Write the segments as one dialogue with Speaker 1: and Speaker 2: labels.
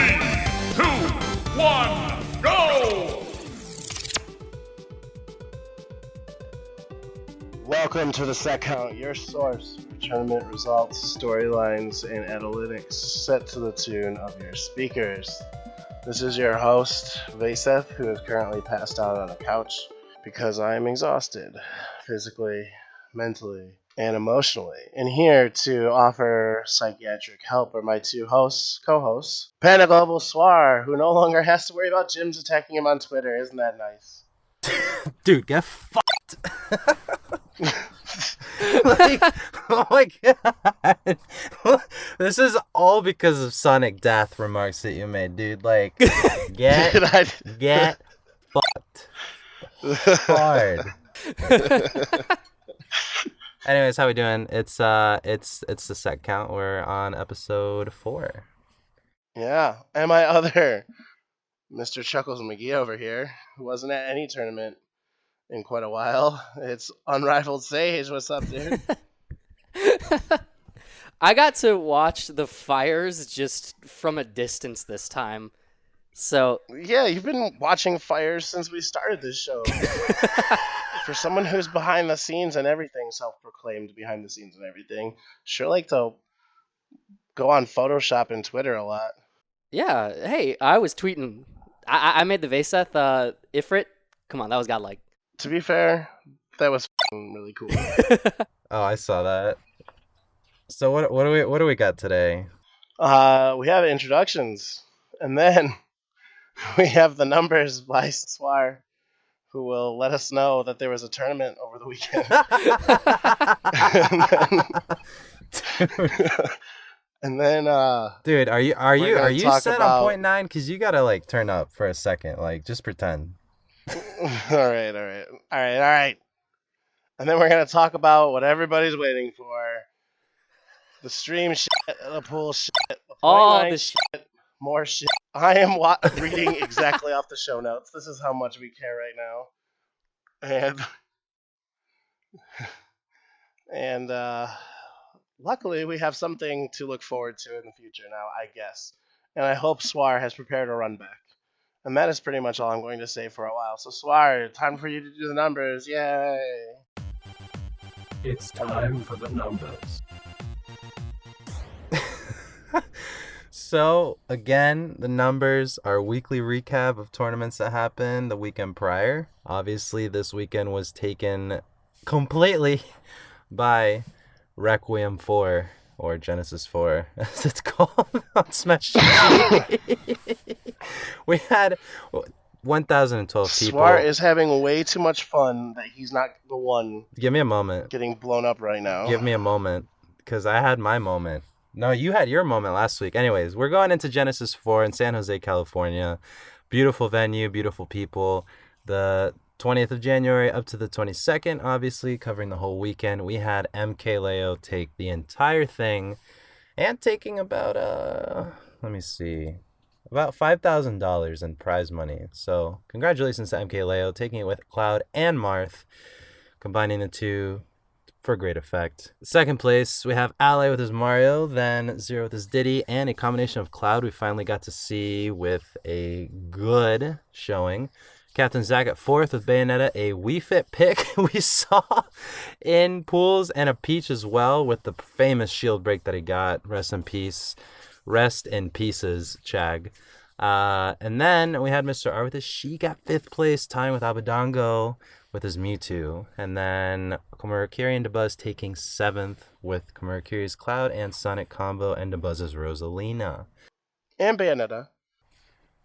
Speaker 1: 2, 1, go!
Speaker 2: Welcome to the Set Count, your source for tournament results, storylines, and analytics set to the tune of your speakers. This is your host, Vayseth, who is currently passed out on a couch because I am exhausted, physically, mentally, and emotionally. And here to offer psychiatric help are my two co-hosts, Panda Global Swar, who no longer has to worry about gyms attacking him on Twitter. Isn't that nice?
Speaker 3: Dude, get fucked. Like, oh my god. This is all because of Sonic Death remarks that you made, dude. Like, get fucked hard. Anyways, how we doing? It's the Set Count. We're on episode 4.
Speaker 2: Yeah, and my other Mr. Chuckles McGee over here, who wasn't at any tournament in quite a while. It's Unrivaled Sage. What's up, dude?
Speaker 4: I got to watch the fires just from a distance this time. So
Speaker 2: Yeah, you've been watching fires since we started this show. For someone who's behind the scenes and everything, self-proclaimed behind the scenes and everything, sure like to go on Photoshop and Twitter a lot.
Speaker 4: yeah, hey, I was tweeting. I made the Vayseth Ifrit. Come on, that was godlike.
Speaker 2: To be fair, that was really cool.
Speaker 3: Oh, I saw that. So what do we got today?
Speaker 2: We have introductions, and then we have the numbers by Swar, who will let us know that there was a tournament over the weekend. and then
Speaker 3: Dude, are you
Speaker 2: talk
Speaker 3: set
Speaker 2: about-
Speaker 3: on 0.9? Because you gotta like turn up for a second. Like, just pretend.
Speaker 2: all right. And then we're gonna talk about what everybody's waiting for: the stream shit, the pool shit, the
Speaker 4: All
Speaker 2: point
Speaker 4: the
Speaker 2: nine shit, more shit. I am reading exactly off the show notes. This is how much we care right now, and luckily we have something to look forward to in the future now, I guess. And I hope Swar has prepared a run back. And that is pretty much all I'm going to say for a while. So Swar, time for you to do the numbers. Yay!
Speaker 1: It's time for the numbers.
Speaker 3: So, again, the numbers are a weekly recap of tournaments that happened the weekend prior. Obviously, this weekend was taken completely by Requiem 4, or Genesis 4, as it's called on Smash TV. We had 1,012 people.
Speaker 2: Swar is having way too much fun that he's not the one
Speaker 3: Give me a moment.
Speaker 2: getting blown up right now.
Speaker 3: Give me a moment, because I had my moment. No, you had your moment last week. Anyways, we're going into Genesis 4 in San Jose, California. Beautiful venue, beautiful people. The 20th of January up to the 22nd, obviously, covering the whole weekend. We had MK Leo take the entire thing and taking about, let me see, about $5,000 in prize money. So congratulations to MK Leo, taking it with Cloud and Marth, combining the two for great effect. Second place, we have Ale with his Mario, then Zero with his Diddy, and a combination of Cloud we finally got to see with a good showing. Captain Zach at 4th with Bayonetta, a Wii Fit pick we saw in pools, and a Peach as well with the famous shield break that he got. Rest in peace. Rest in pieces, Chag. And then we had Mr. R with his She got 5th place, tying with Abadango with his Mewtwo. And then Komurakiri and Dabuz taking 7th with Komurakiri's Cloud and Sonic combo and Dabuz's Rosalina.
Speaker 2: And Bayonetta.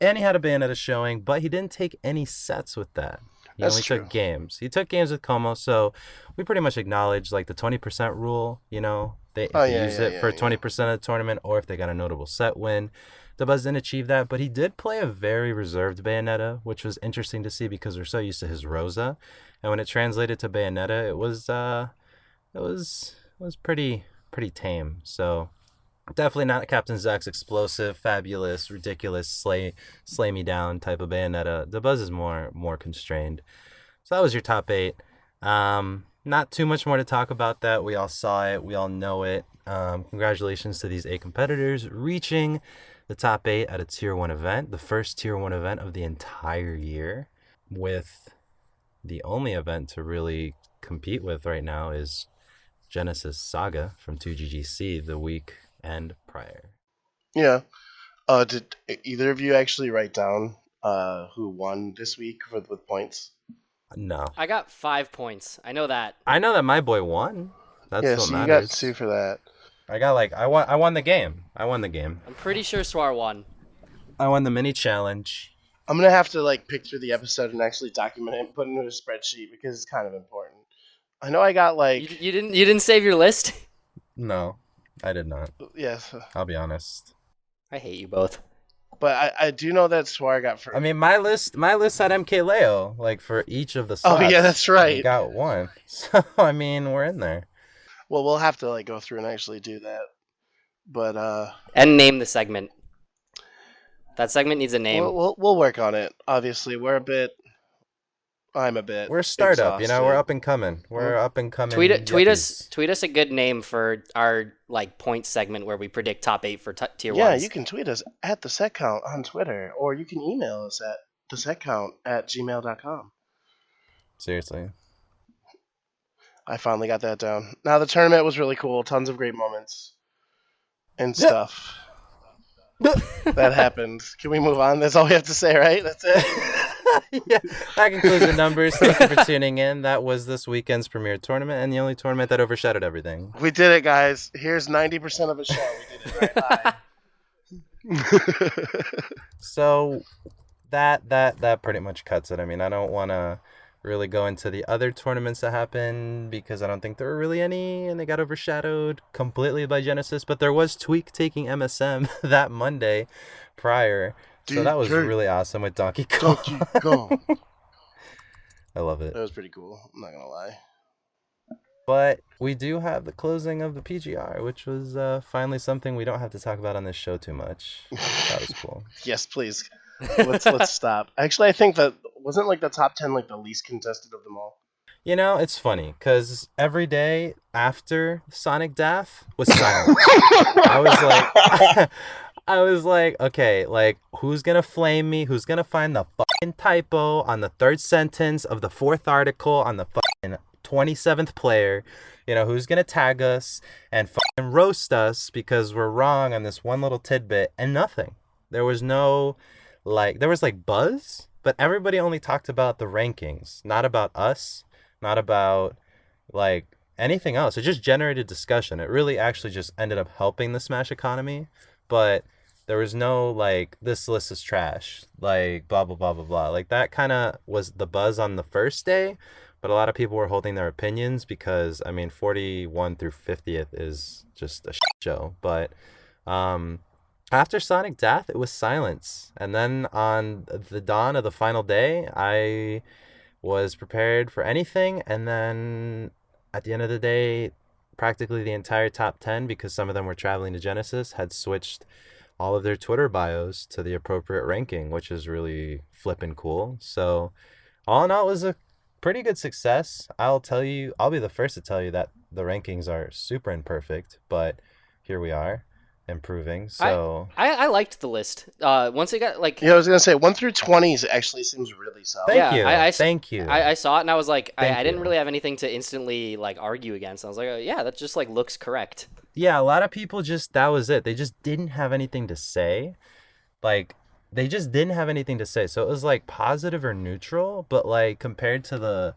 Speaker 3: And he had a Bayonetta showing, but he didn't take any sets with that. He
Speaker 2: That's
Speaker 3: only
Speaker 2: true.
Speaker 3: took games. He took games with Como, so we pretty much acknowledge like the 20% rule, you know. They use it for 20% of the tournament, or if they got a notable set win. Dabuz didn't achieve that, but he did play a very reserved Bayonetta, which was interesting to see because we're so used to his Rosa. And when it translated to Bayonetta, it was pretty tame. So definitely not Captain Zach's explosive, fabulous, ridiculous, slay me down type of Bayonetta. Dabuz is more constrained. So that was your top 8. Not too much more to talk about that. We all saw it. We all know it. Congratulations to these 8 competitors reaching the top 8 at a Tier 1 event, the first Tier 1 event of the entire year, with the only event to really compete with right now is Genesis Saga from 2GGC the weekend prior.
Speaker 2: Yeah. Did either of you actually write down who won this week with points?
Speaker 3: No.
Speaker 4: I got 5 points. I know that.
Speaker 3: I know that my boy won. That's
Speaker 2: Yeah,
Speaker 3: what
Speaker 2: so you
Speaker 3: matters.
Speaker 2: got 2 for that.
Speaker 3: I won the game.
Speaker 4: I'm pretty sure Swar won.
Speaker 3: I won the mini challenge.
Speaker 2: I'm gonna have to like pick through the episode and actually document it and put it into a spreadsheet because it's kind of important. I know I got like
Speaker 4: You didn't save your list?
Speaker 3: No, I did not.
Speaker 2: yes,
Speaker 3: I'll be honest.
Speaker 4: I hate you both.
Speaker 2: but I do know that Swar got first.
Speaker 3: I mean, my list had MK Leo, like, for each of the
Speaker 2: Oh,
Speaker 3: slots.
Speaker 2: yeah, that's right.
Speaker 3: We got one. So, I mean, we're in there.
Speaker 2: Well, we'll have to like go through and actually do that. But
Speaker 4: And name the segment. That segment needs a name.
Speaker 2: we'll work on it. Obviously, I'm a bit.
Speaker 3: We're a startup,
Speaker 2: exhausted.
Speaker 3: we're up and coming. We're up and coming.
Speaker 4: Tweet
Speaker 3: yuppies.
Speaker 4: us a good name for our like point segment where we predict top 8 for tier 1s.
Speaker 2: Yeah, you can tweet us at the set count on Twitter, or you can email us at thesetcount@gmail.com.
Speaker 3: Seriously.
Speaker 2: I finally got that down. Now the tournament was really cool. Tons of great moments and stuff that happened. Can we move on? That's all we have to say, right? That's it.
Speaker 3: Yeah, that concludes the numbers. Thank you for tuning in. That was this weekend's premier tournament and the only tournament that overshadowed everything.
Speaker 2: We did it, guys. Here's 90% of a show. We did it right.
Speaker 3: So that pretty much cuts it. I mean, I don't want to really go into the other tournaments that happened because I don't think there were really any, and they got overshadowed completely by Genesis. But there was Tweak taking MSM that Monday prior. So that was really awesome with Donkey Kong.
Speaker 2: Donkey Kong.
Speaker 3: I love it.
Speaker 2: That was pretty cool. I'm not gonna lie.
Speaker 3: But we do have the closing of the PGR, which was finally something we don't have to talk about on this show too much. That was cool.
Speaker 2: Yes, please. Let's stop. Actually, I think that wasn't like the top 10 like the least contested of them all.
Speaker 3: You know, it's funny because every day after Sonic Death was silent. I was like, okay, like, who's gonna flame me? Who's gonna find the fucking typo on the 3rd sentence of the 4th article on the fucking 27th player? You know, who's gonna tag us and fucking roast us because we're wrong on this one little tidbit? And nothing. There was no, there was buzz, but everybody only talked about the rankings, not about us, not about anything else. It just generated discussion. It really actually just ended up helping the Smash economy, but there was no this list is trash, blah blah blah blah blah. That kind of was the buzz on the first day, but a lot of people were holding their opinions because 41 through 50th is just a shit show. But after Sonic Death, it was silence, and then on the dawn of the final day, I was prepared for anything, and then at the end of the day, practically the entire top 10, because some of them were traveling to Genesis, had switched all of their Twitter bios to the appropriate ranking, which is really flippin' cool. So all in all, it was a pretty good success. I'll be the first to tell you that the rankings are super imperfect, but here we are, improving. So
Speaker 4: I liked the list. Once it got
Speaker 2: Yeah, I was gonna say 1 through 20 actually seems really solid.
Speaker 3: Thank you. Thank you.
Speaker 4: I saw it and I was like, I didn't
Speaker 3: you.
Speaker 4: really have anything to instantly argue against. I was like, oh, yeah, that just looks correct.
Speaker 3: Yeah, a lot of people that was it. They just didn't have anything to say. They just didn't have anything to say. So it was positive or neutral, but compared to the,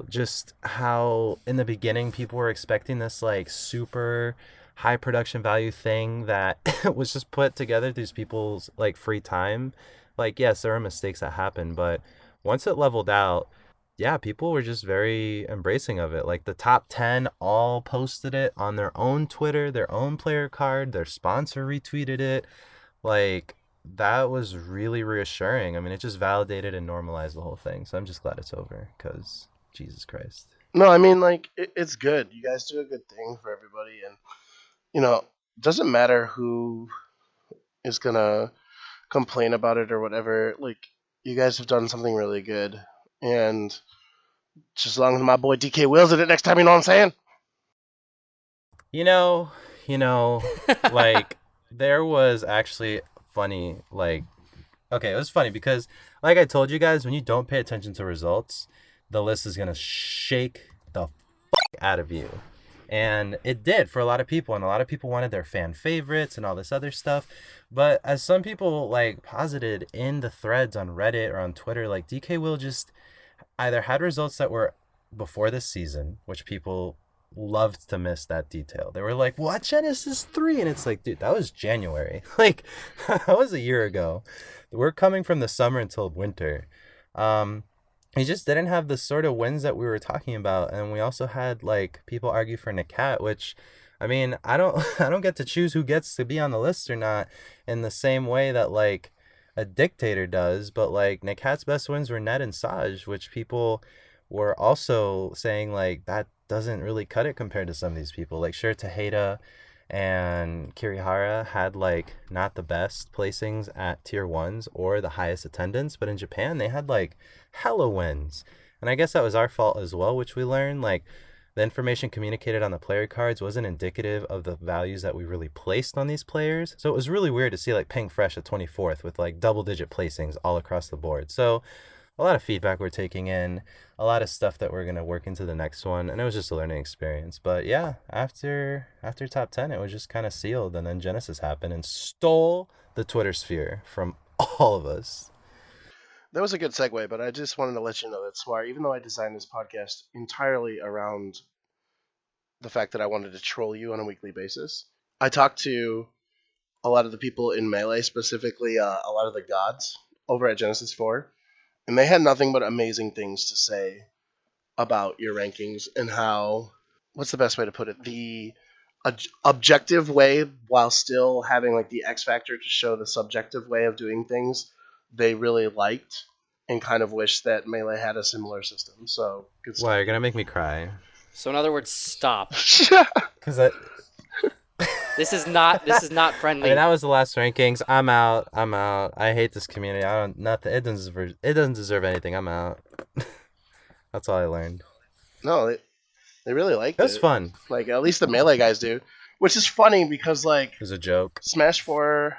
Speaker 3: just how in the beginning people were expecting this super high production value thing that was just put together through people's free time. Yes, there are mistakes that happen, but once it leveled out, yeah, people were just very embracing of it. The top 10 all posted it on their own Twitter, their own player card, their sponsor retweeted it. That was really reassuring. I mean, it just validated and normalized the whole thing. So I'm just glad it's over because Jesus Christ.
Speaker 2: No, I mean, it's good. You guys do a good thing for everybody, and it doesn't matter who is gonna complain about it or whatever. You guys have done something really good, and just as long as my boy DK Wills did it next time, you know what I'm saying?
Speaker 3: There was actually funny, like, okay, it was funny because, like I told you guys, when you don't pay attention to results, the list is gonna shake the out of you. And it did for a lot of people, and a lot of people wanted their fan favorites and all this other stuff. But as some people like posited in the threads on Reddit or on Twitter, like DK Will just either had results that were before this season, which people loved to miss that detail. They were like, "What, Genesis 3?" And it's like, dude, that was January. Like, that was a year ago. We're coming from the summer until winter. Um, he just didn't have the sort of wins that we were talking about, and we also had like people argue for Nakat, which, I mean, I don't I don't get to choose who gets to be on the list or not in the same way that like a dictator does, but like Nakat's best wins were Ned and Saj, which people were also saying like that doesn't really cut it compared to some of these people. Like sure, Taheda and Kirihara had like not the best placings at tier ones or the highest attendance, but in Japan they had like hella wins. And I guess that was our fault as well, which we learned like the information communicated on the player cards wasn't indicative of the values that we really placed on these players. So it was really weird to see like Pink Fresh at 24th with like double digit placings all across the board. So a lot of feedback we're taking in, a lot of stuff that we're gonna work into the next one, and it was just a learning experience. But yeah, after top 10, it was just kind of sealed, and then Genesis happened and stole the Twitter sphere from all of us.
Speaker 2: That was a good segue, but I just wanted to let you know that Swire, even though I designed this podcast entirely around the fact that I wanted to troll you on a weekly basis, I talked to a lot of the people in Melee, specifically a lot of the gods over at Genesis 4, and they had nothing but amazing things to say about your rankings and how, what's the best way to put it, the objective way while still having like the X factor to show the subjective way of doing things they really liked and kind of wish that Melee had a similar system. So good stuff.
Speaker 3: Wow, you're gonna make me cry.
Speaker 4: So in other words, stop.
Speaker 3: Cause I
Speaker 4: This is not
Speaker 3: I
Speaker 4: friendly.
Speaker 3: mean, that was the last rankings. I'm out. I hate this community. I don't nothing. It doesn't deserve anything. I'm out. That's all I learned.
Speaker 2: No, they really liked it.
Speaker 3: It was fun.
Speaker 2: Like, at least the Melee guys do. Which is funny because, like,
Speaker 3: It was a joke.
Speaker 2: Smash 4,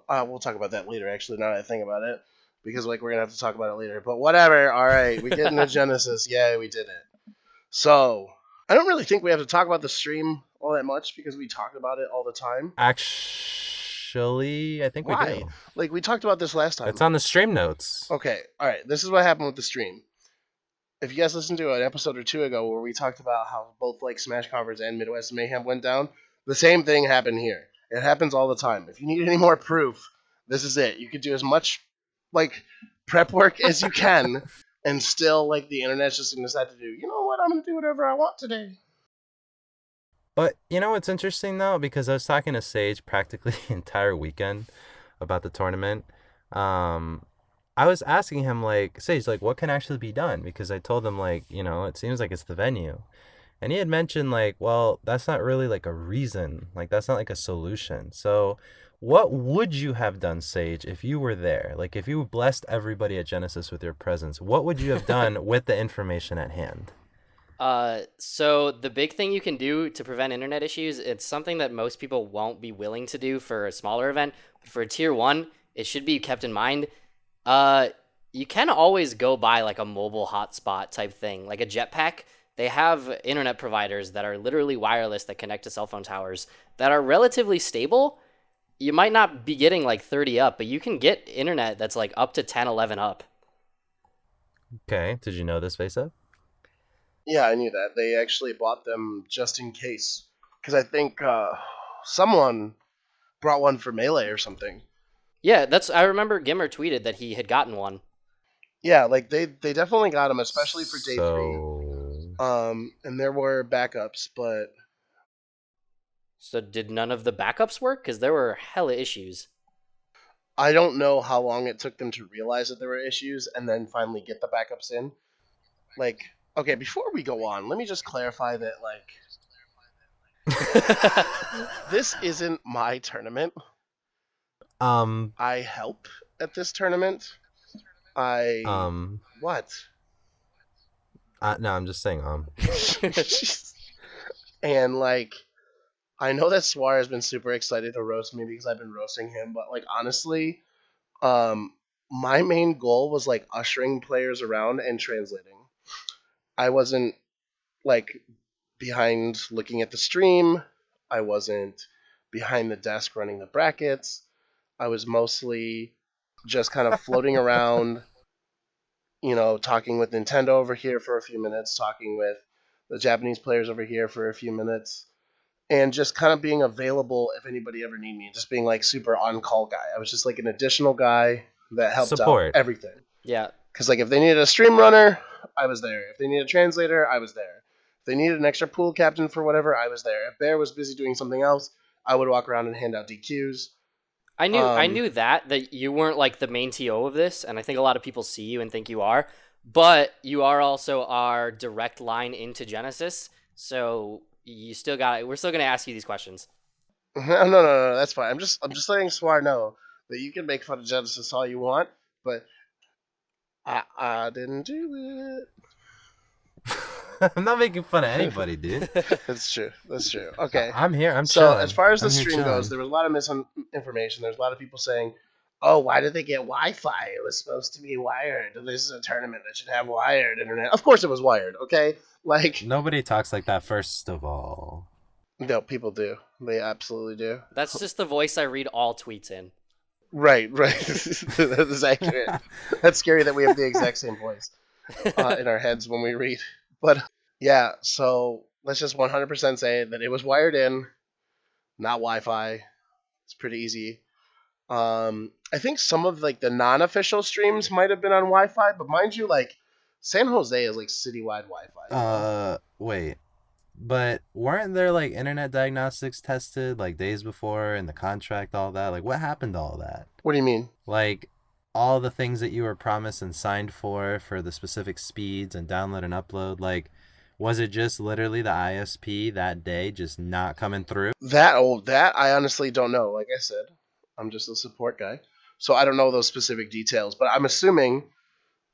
Speaker 2: we'll talk about that later, actually, now that I think about it. Because, like, we're going to have to talk about it later. But whatever, alright, we get into Genesis. Yay, we did it. So, I don't really think we have to talk about the stream all that much because we talk about it all the time.
Speaker 3: Actually, I think we
Speaker 2: Why?
Speaker 3: do.
Speaker 2: Like, we talked about this last time.
Speaker 3: It's on the stream notes.
Speaker 2: Okay, alright, this is what happened with the stream. If you guys listened to an episode or two ago where we talked about how both like Smash Conference and Midwest Mayhem went down, the same thing happened here. It happens all the time. If you need any more proof, this is it. You could do as much like prep work as you can, and still like the internet's just gonna decide to do. You know what? I'm gonna do whatever I want today.
Speaker 3: But you know what's interesting though, because I was talking to Sage practically the entire weekend about the tournament. I was asking him like, Sage, like what can actually be done? Because I told him like, you know, it seems like it's the venue. And he had mentioned like, well, that's not really like a reason. Like that's not like a solution. So what would you have done, Sage, if you were there? Like if you blessed everybody at Genesis with your presence, what would you have done with the information at hand?
Speaker 4: So the big thing you can do to prevent internet issues, it's something that most people won't be willing to do for a smaller event. But for tier 1, it should be kept in mind. You can always go buy like a mobile hotspot type thing, like a jetpack. They have internet providers that are literally wireless that connect to cell phone towers that are relatively stable. You might not be getting like 30 up, but you can get internet that's like up to 10, 11 up.
Speaker 3: Okay. Did you know this, Vayseth?
Speaker 2: Yeah, I knew that. They actually bought them just in case. Because I think someone brought one for Melee or something.
Speaker 4: Yeah, I remember Gimmer tweeted that he had gotten one.
Speaker 2: Yeah, like they definitely got them, especially for day 3.
Speaker 3: So
Speaker 2: And there were backups, but
Speaker 4: So did none of the backups work? Because there were hella issues.
Speaker 2: I don't know how long it took them to realize that there were issues and then finally get the backups in. Like, okay, before we go on, let me just clarify that, like, this isn't my tournament. I help at this tournament. What?
Speaker 3: no, I'm just saying
Speaker 2: And like, I know that Swar has been super excited to roast me because I've been roasting him, but like honestly, um, my main goal was like ushering players around and translating. I wasn't like behind looking at the stream. I wasn't behind the desk running the brackets. I was mostly just kind of floating around, talking with Nintendo over here for a few minutes, talking with the Japanese players over here for a few minutes, and just kind of being available if anybody ever need me. Just being like super on call guy. I was just like an additional guy that helped out
Speaker 3: Support.
Speaker 2: everything.
Speaker 4: Yeah.
Speaker 2: Because like if they needed a stream runner, I was there. If they needed a translator, I was there. If they needed an extra pool captain for whatever, I was there. If Bear was busy doing something else, I would walk around and hand out DQs.
Speaker 4: I knew that you weren't like the main TO of this, and I think a lot of people see you and think you are, but you are also our direct line into Genesis, so you still got. We're still gonna ask you these questions.
Speaker 2: No, that's fine. I'm just letting Swar know that you can make fun of Genesis all you want, but I didn't do it.
Speaker 3: I'm not making fun of anybody, dude.
Speaker 2: That's true. Okay.
Speaker 3: I'm here. I'm
Speaker 2: So
Speaker 3: chilling.
Speaker 2: as far as the
Speaker 3: I'm here
Speaker 2: stream goes,
Speaker 3: chilling.
Speaker 2: there was a lot of misinformation. There's a lot of people saying, "Oh, why did they get Wi-Fi? It was supposed to be wired. This is a tournament that should have wired internet." Of course, it was wired. Okay, like
Speaker 3: Nobody talks like that. First of all,
Speaker 2: no, people do. They absolutely do.
Speaker 4: That's just the voice I read all tweets in.
Speaker 2: Right. That is accurate. That's scary that we have the exact same voice in our heads when we read. But yeah, so let's just 100% say that it was wired in, not Wi-Fi. It's pretty easy. I think some of like the non-official streams might have been on Wi-Fi, but mind you, like San Jose is like citywide Wi-Fi.
Speaker 3: wait, but weren't there like internet diagnostics tested like days before in the contract, all that? Like, what happened to all that?
Speaker 2: What do you mean?
Speaker 3: Like, all the things that you were promised and signed for the specific speeds and download and upload, like, was it just literally the ISP that day just not coming through?
Speaker 2: That I honestly don't know. Like I said, I'm just a support guy, so I don't know those specific details. But I'm assuming,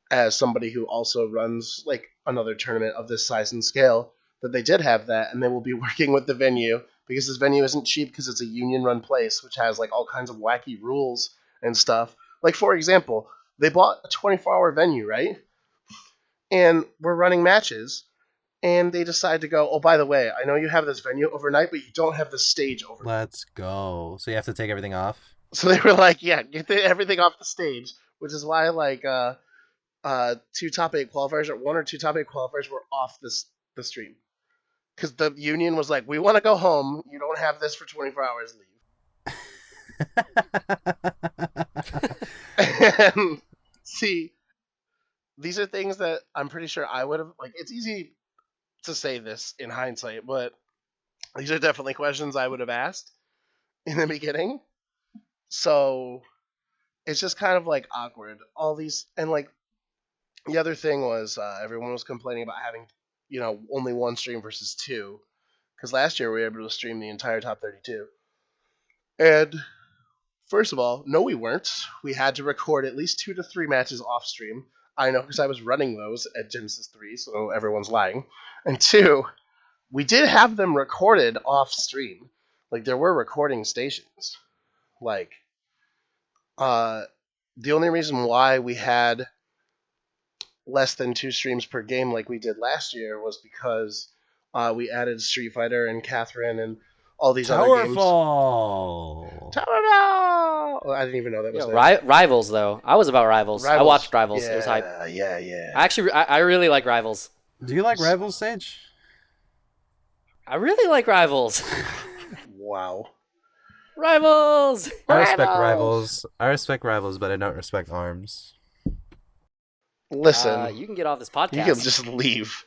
Speaker 2: as somebody who also runs like another tournament of this size and scale, that they did have that, and they will be working with the venue because this venue isn't cheap because it's a union-run place, which has like all kinds of wacky rules and stuff. Like for example, they bought a 24-hour venue, right? And we're running matches, and they decide to go, "Oh, by the way, I know you have this venue overnight, but you don't have the stage overnight."
Speaker 3: Let's go. So you have to take everything off?
Speaker 2: So they were like, "Yeah, get everything off the stage," which is why like two top 8 qualifiers or one or two top 8 qualifiers were off the stream because the union was like, "We want to go home. You don't have this for 24 hours. Leave." And see, these are things that I'm pretty sure I would have like. It's easy to say this in hindsight, but these are definitely questions I would have asked in the beginning. So it's just kind of like awkward. All these and like the other thing was everyone was complaining about having only one stream versus two because last year we were able to stream the entire top 32. And first of all, no, we weren't. We had to record at least 2 to 3 matches off stream. I know because I was running those at Genesis 3, so everyone's lying. And 2, we did have them recorded off stream. Like there were recording stations. Like the only reason why we had less than 2 streams per game like we did last year was because we added Street Fighter and Catherine and all these other games.
Speaker 3: Towerfall!
Speaker 2: Oh, I didn't even know that was there.
Speaker 4: Rivals though. I was about Rivals. I watched Rivals.
Speaker 2: Yeah,
Speaker 4: It was hype.
Speaker 2: Yeah.
Speaker 4: I really like Rivals.
Speaker 3: Do you like Rivals, Sage?
Speaker 4: I really like Rivals.
Speaker 2: Wow.
Speaker 4: Rivals.
Speaker 3: I respect Rivals. I respect Rivals, but I don't respect ARMS.
Speaker 2: Listen,
Speaker 4: you can get off this podcast.
Speaker 2: you can just leave.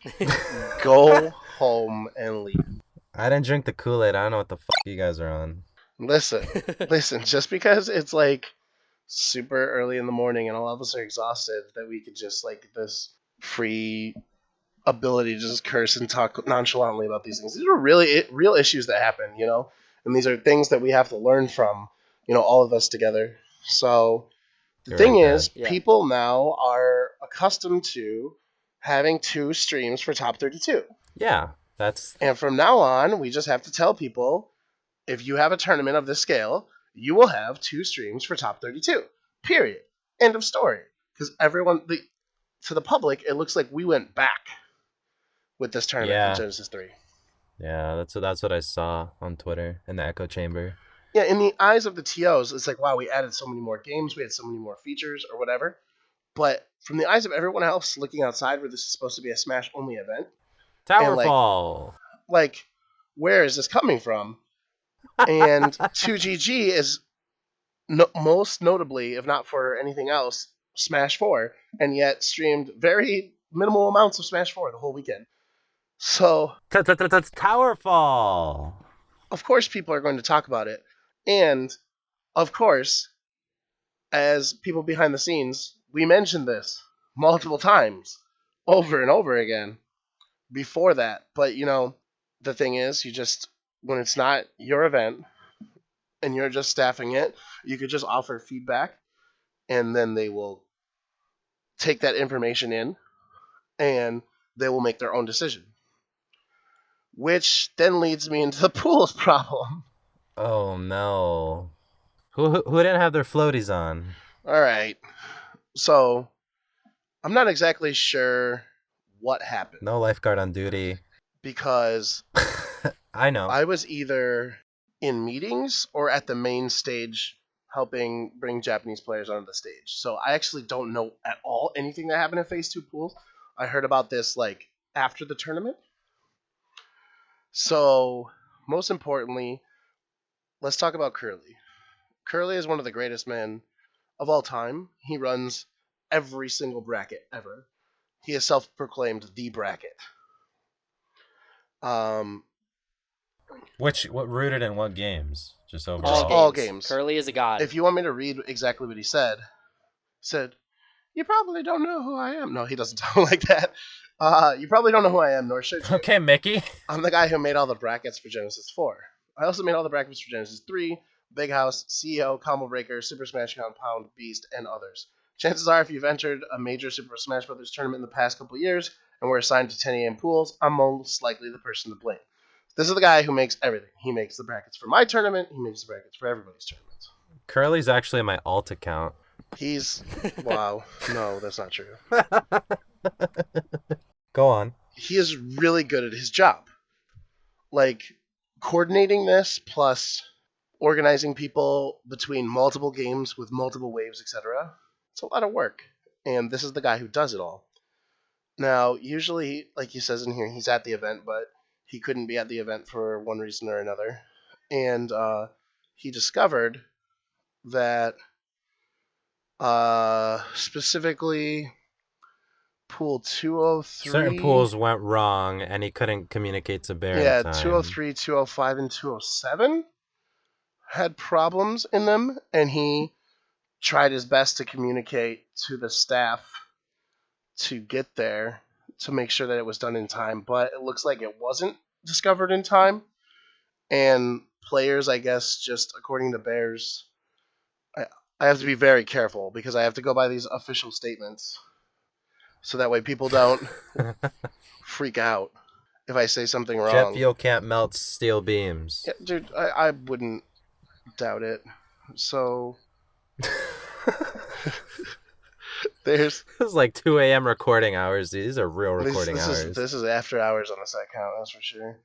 Speaker 2: Go home and leave.
Speaker 3: I didn't drink the Kool-Aid. I don't know what the fuck you guys are on.
Speaker 2: Listen, just because it's like super early in the morning and all of us are exhausted, that we could just like this free ability to just curse and talk nonchalantly about these things. These are really real issues that happen, and these are things that we have to learn from, all of us together. So the thing is, people now are accustomed to having 2 streams for top 32.
Speaker 3: Yeah,
Speaker 2: And from now on, we just have to tell people if you have a tournament of this scale, you will have 2 streams for top 32. Period. End of story. Because to the public, it looks like we went back with this tournament in Genesis 3.
Speaker 3: Yeah, that's what I saw on Twitter in the echo chamber.
Speaker 2: Yeah, in the eyes of the TOs, it's like, wow, we added so many more games, we had so many more features or whatever. But from the eyes of everyone else looking outside where this is supposed to be a Smash-only event,
Speaker 3: Towerfall!
Speaker 2: Like, where is this coming from? And 2GG is most notably, if not for anything else, Smash 4, and yet streamed very minimal amounts of Smash 4 the whole weekend. So,
Speaker 3: Towerfall!
Speaker 2: Of course people are going to talk about it. And, of course, as people behind the scenes, we mentioned this multiple times, over and over again, before that. But, the thing is, when it's not your event, and you're just staffing it, you could just offer feedback, and then they will take that information in, and they will make their own decision. Which then leads me into the pools problem.
Speaker 3: Oh no. Who didn't have their floaties on?
Speaker 2: Alright. So, I'm not exactly sure what happened.
Speaker 3: No lifeguard on duty.
Speaker 2: Because
Speaker 3: I know.
Speaker 2: I was either in meetings or at the main stage helping bring Japanese players onto the stage. So I actually don't know at all anything that happened in Phase 2 pools. I heard about this after the tournament. So, most importantly, let's talk about Curly. Curly is one of the greatest men of all time. He runs every single bracket ever. He is self-proclaimed the bracket.
Speaker 3: What rooted in what games? Just overall?
Speaker 2: All games.
Speaker 4: Curly is a god.
Speaker 2: If you want me to read exactly what he said, you probably don't know who I am. No, he doesn't talk like that. You probably don't know who I am, nor should you.
Speaker 3: Okay, Mickey.
Speaker 2: I'm the guy who made all the brackets for Genesis 4. I also made all the brackets for Genesis 3, Big House, CEO, Combo Breaker, Super Smash Compound, Beast, and others. Chances are, if you've entered a major Super Smash Bros. Tournament in the past couple years and were assigned to 10 a.m. pools, I'm most likely the person to blame. This is the guy who makes everything. He makes the brackets for my tournament. He makes the brackets for everybody's tournaments.
Speaker 3: Curly's actually my alt account.
Speaker 2: Wow. No, that's not true.
Speaker 3: Go on.
Speaker 2: He is really good at his job. Coordinating this plus organizing people between multiple games with multiple waves, etc. It's a lot of work. And this is the guy who does it all. Now, usually, like he says in here, he's at the event, but he couldn't be at the event for one reason or another. And he discovered that specifically pool 203...
Speaker 3: Certain pools went wrong, and he couldn't communicate to Bear in time.
Speaker 2: 203, 205, and 207 had problems in them, and he tried his best to communicate to the staff to get there to make sure that it was done in time, but it looks like it wasn't discovered in time. And players, I guess, just according to Bears, I have to be very careful because I have to go by these official statements so that way people don't freak out if I say something wrong.
Speaker 3: Jet fuel can't melt steel beams.
Speaker 2: Yeah, dude, I wouldn't doubt it. So there's
Speaker 3: This is like 2 a.m. recording hours. These are real recording hours.
Speaker 2: This is after hours on the set count, that's for sure.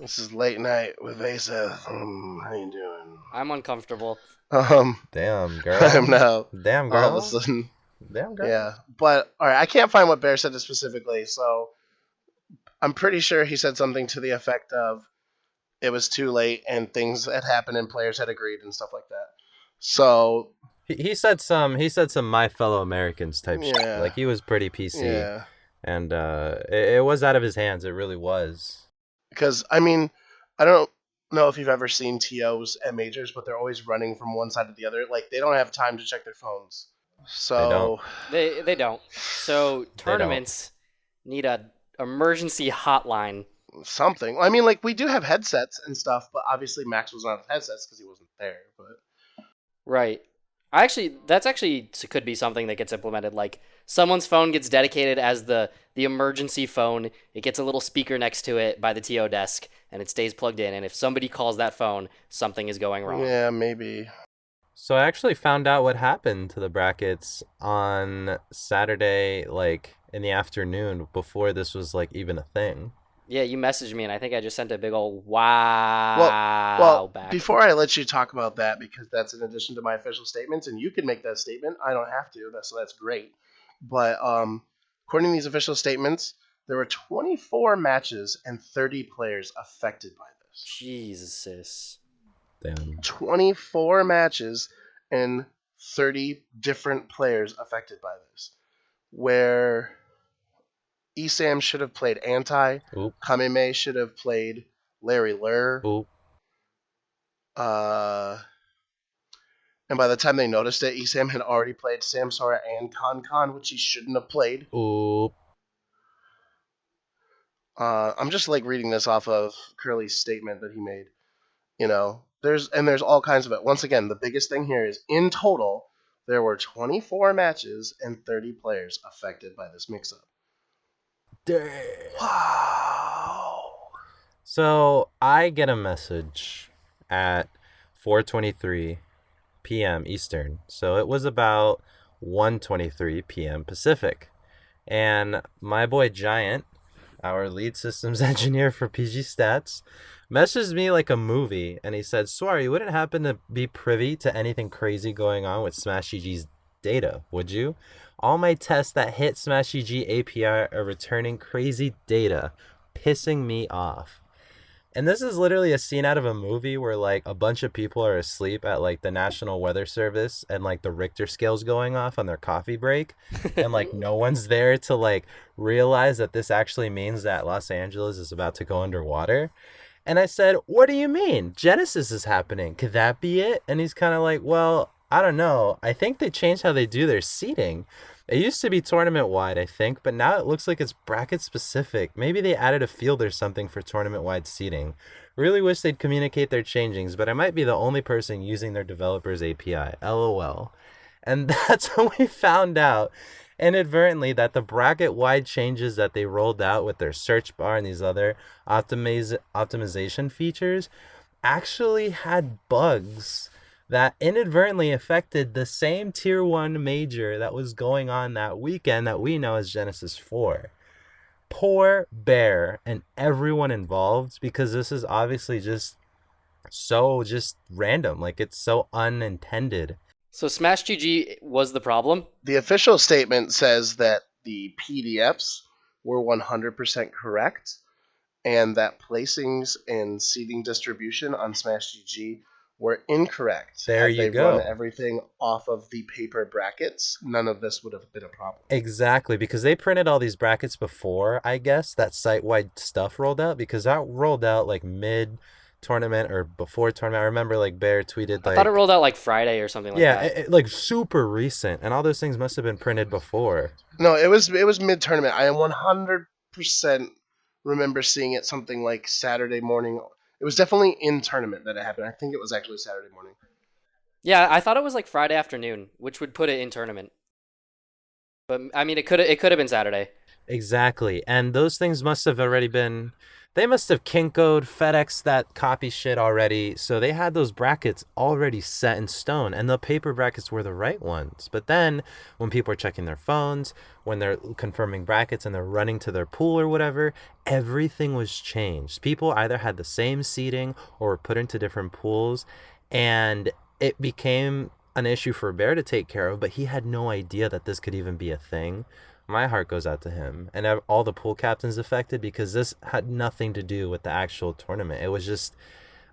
Speaker 2: This is late night with Vayseth. How you doing?
Speaker 4: I'm uncomfortable.
Speaker 3: Damn, girl.
Speaker 2: I'm now.
Speaker 3: Damn, girl.
Speaker 2: All of a sudden.
Speaker 3: Damn, girl.
Speaker 2: Yeah, but all right, I can't find what Bear said specifically, so I'm pretty sure he said something to the effect of it was too late and things had happened and players had agreed and stuff like that. So
Speaker 3: he said some My Fellow Americans type shit.
Speaker 2: Yeah.
Speaker 3: Like he was pretty PC.
Speaker 2: yeah,
Speaker 3: And it was out of his hands. It really was.
Speaker 2: because I mean, I don't know if you've ever seen TOs at majors, but they're always running from one side to the other. Like they don't have time to check their phones. So
Speaker 4: They don't. So tournaments need a emergency hotline.
Speaker 2: something. I mean, like we do have headsets and stuff, but obviously Max was not with headsets because he wasn't there. But
Speaker 4: Right. That's actually could be something that gets implemented. Like someone's phone gets dedicated as the emergency phone. It gets a little speaker next to it by the TO desk, and it stays plugged in. And if somebody calls that phone, something is going wrong.
Speaker 2: Yeah, maybe.
Speaker 3: So I actually found out what happened to the brackets on Saturday, like in the afternoon, before this was like even a thing.
Speaker 4: Yeah, you messaged me, and I think I just sent a big old
Speaker 2: Well,
Speaker 4: wow back.
Speaker 2: before I let you talk about that, because that's in addition to my official statements, and you can make that statement. I don't have to. That's great. But according to these official statements, there were 24 matches and 30 players affected by this.
Speaker 4: Jesus.
Speaker 3: Damn.
Speaker 2: 24 matches and 30 different players affected by this. Where Esam should have played Anti,
Speaker 3: Oop.
Speaker 2: Kamime should have played Larry Lur.
Speaker 3: Oop.
Speaker 2: And by the time they noticed it, Esam had already played Samsara and Con, which he shouldn't have played.
Speaker 3: Oop.
Speaker 2: I'm just like reading this off of Curly's statement that he made. You know, there's all kinds of it. Once again, the biggest thing here is in total there were 24 matches and 30 players affected by this mix-up.
Speaker 3: Damn.
Speaker 2: Wow.
Speaker 3: So I get a message at 4:23 p.m. Eastern. So it was about 1:23 p.m. Pacific. And my boy Giant, our lead systems engineer for PG Stats, messaged me like a movie, and he said, "Swar, you wouldn't happen to be privy to anything crazy going on with Smash GG's data, would you? All my tests that hit Smash GG API are returning crazy data, pissing me off." And this is literally a scene out of a movie where like a bunch of people are asleep at like the National Weather Service, and like the Richter scale's going off on their coffee break, and like no one's there to like realize that this actually means that Los Angeles is about to go underwater. And I said, "What do you mean? Genesis is happening. Could that be it?" And he's kind of like, "Well, I don't know. I think they changed how they do their seeding. It used to be tournament-wide, I think, but now it looks like it's bracket-specific. Maybe they added a field or something for tournament-wide seeding. Really wish they'd communicate their changings, but I might be the only person using their developer's API. LOL." And that's when we found out inadvertently that the bracket-wide changes that they rolled out with their search bar and these other optimization features actually had bugs that inadvertently affected the same Tier 1 major that was going on that weekend that we know as Genesis 4. Poor Bear and everyone involved, because this is obviously just random. Like, it's so unintended.
Speaker 4: So Smash GG was the problem?
Speaker 2: The official statement says that the PDFs were 100% correct, and that placings and seeding distribution on Smash GG were incorrect.
Speaker 3: There
Speaker 2: Had
Speaker 3: you
Speaker 2: they
Speaker 3: go.
Speaker 2: run everything off of the paper brackets, none of this would have been a problem.
Speaker 3: Exactly, because they printed all these brackets before, I guess, that site-wide stuff rolled out, because that rolled out like mid-tournament or before tournament. I remember like Bear tweeted like...
Speaker 4: I thought it rolled out like Friday or something like that.
Speaker 3: Yeah, like super recent, and all those things must have been printed before.
Speaker 2: No, it was mid-tournament. I 100% remember seeing it something like Saturday morning. It was definitely in tournament that it happened. I think it was actually Saturday morning.
Speaker 4: Yeah, I thought it was like Friday afternoon, which would put it in tournament. But I mean, it could have been Saturday.
Speaker 3: Exactly, and those things must have already been... They must have Kinko'd, FedEx that copy shit already, so they had those brackets already set in stone, and the paper brackets were the right ones. But then, when people are checking their phones, when they're confirming brackets and they're running to their pool or whatever, everything was changed. People either had the same seating or were put into different pools, and it became an issue for Bear to take care of, but he had no idea that this could even be a thing. My heart goes out to him and all the pool captains affected, because this had nothing to do with the actual tournament. It was just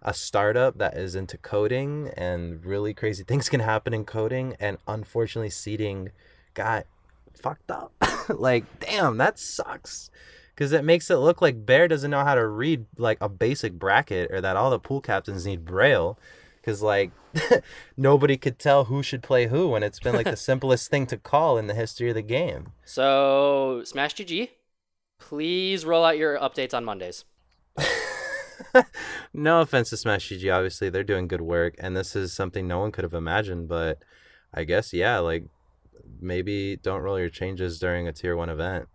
Speaker 3: a startup that is into coding, and really crazy things can happen in coding, and unfortunately seeding got fucked up. Like, damn, that sucks, because it makes it look like Bear doesn't know how to read like a basic bracket, or that all the pool captains need Braille, because like nobody could tell who should play who when it's been like the simplest thing to call in the history of the game.
Speaker 4: So Smash GG, please roll out your updates on Mondays.
Speaker 3: No offense to Smash GG, obviously they're doing good work, and this is something no one could have imagined, but I guess, yeah, like maybe don't roll your changes during a Tier 1 event.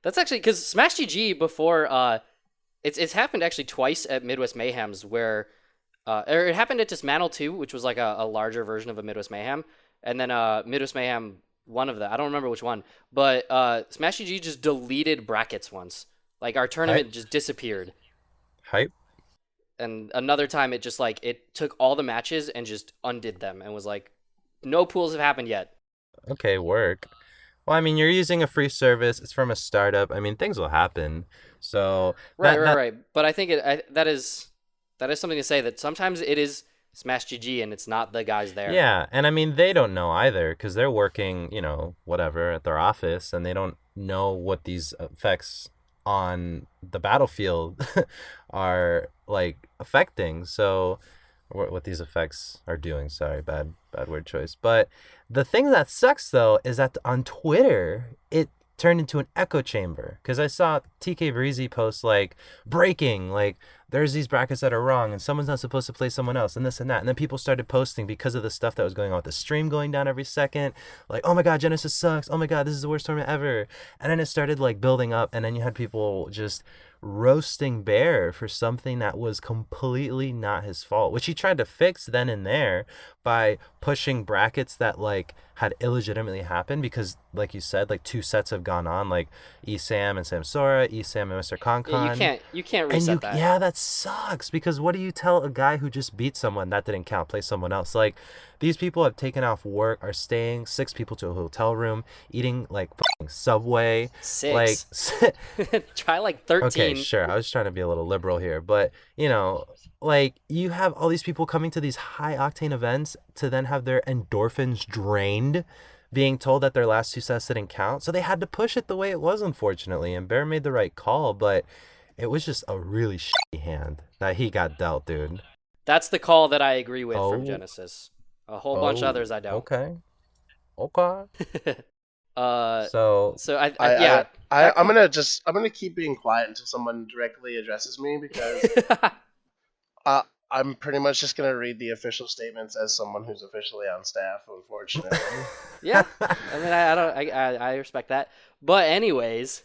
Speaker 4: That's actually because Smash GG before it's happened actually twice at Midwest Mayhems where or it happened at Dismantle 2, which was like a larger version of a Midwest Mayhem, and then Midwest Mayhem one of the I don't remember which one, but Smash GG just deleted brackets once. Like our tournament just disappeared.
Speaker 3: Hype.
Speaker 4: And another time it just like it took all the matches and just undid them and was like, no pools have happened yet.
Speaker 3: Okay, work. Well, I mean, you're using a free service. It's from a startup. I mean, things will happen. So
Speaker 4: Right. But I think that is something to say that sometimes it is Smash GG and it's not the guys there.
Speaker 3: Yeah, and I mean, they don't know either because they're working, whatever at their office, and they don't know what these effects on the battlefield are like affecting. So what these effects are doing. Sorry, bad word choice. But the thing that sucks though is that on Twitter it turned into an echo chamber because I saw TK Breezy post like breaking, like there's these brackets that are wrong and someone's not supposed to play someone else and this and that, and then people started posting because of the stuff that was going on with the stream going down every second, like, oh my god, Genesis sucks, oh my god, this is the worst tournament ever. And then it started like building up, and then you had people just roasting Bear for something that was completely not his fault, which he tried to fix then and there by pushing brackets that like had illegitimately happened because, like you said, like 2 sets have gone on, like Esam and Samsora, Esam and Mr. Concon.
Speaker 4: Yeah, you can't reset that.
Speaker 3: Yeah, that sucks because what do you tell a guy who just beat someone that didn't count, play someone else? Like, these people have taken off work, are staying 6 people to a hotel room, eating like fucking Subway.
Speaker 4: 6. Like try like 13.
Speaker 3: Okay, sure. I was trying to be a little liberal here, but like you have all these people coming to these high octane events to then have their endorphins drained, being told that their last 2 sets didn't count. So they had to push it the way it was, unfortunately. And Bear made the right call, but it was just a really shitty hand that he got dealt, dude.
Speaker 4: That's the call that I agree with from Genesis. A whole bunch of others I don't.
Speaker 3: Okay.
Speaker 4: So
Speaker 2: I'm gonna keep being quiet until someone directly addresses me because I'm pretty much just gonna read the official statements as someone who's officially on staff, unfortunately.
Speaker 4: Yeah, I mean I respect that. But anyways.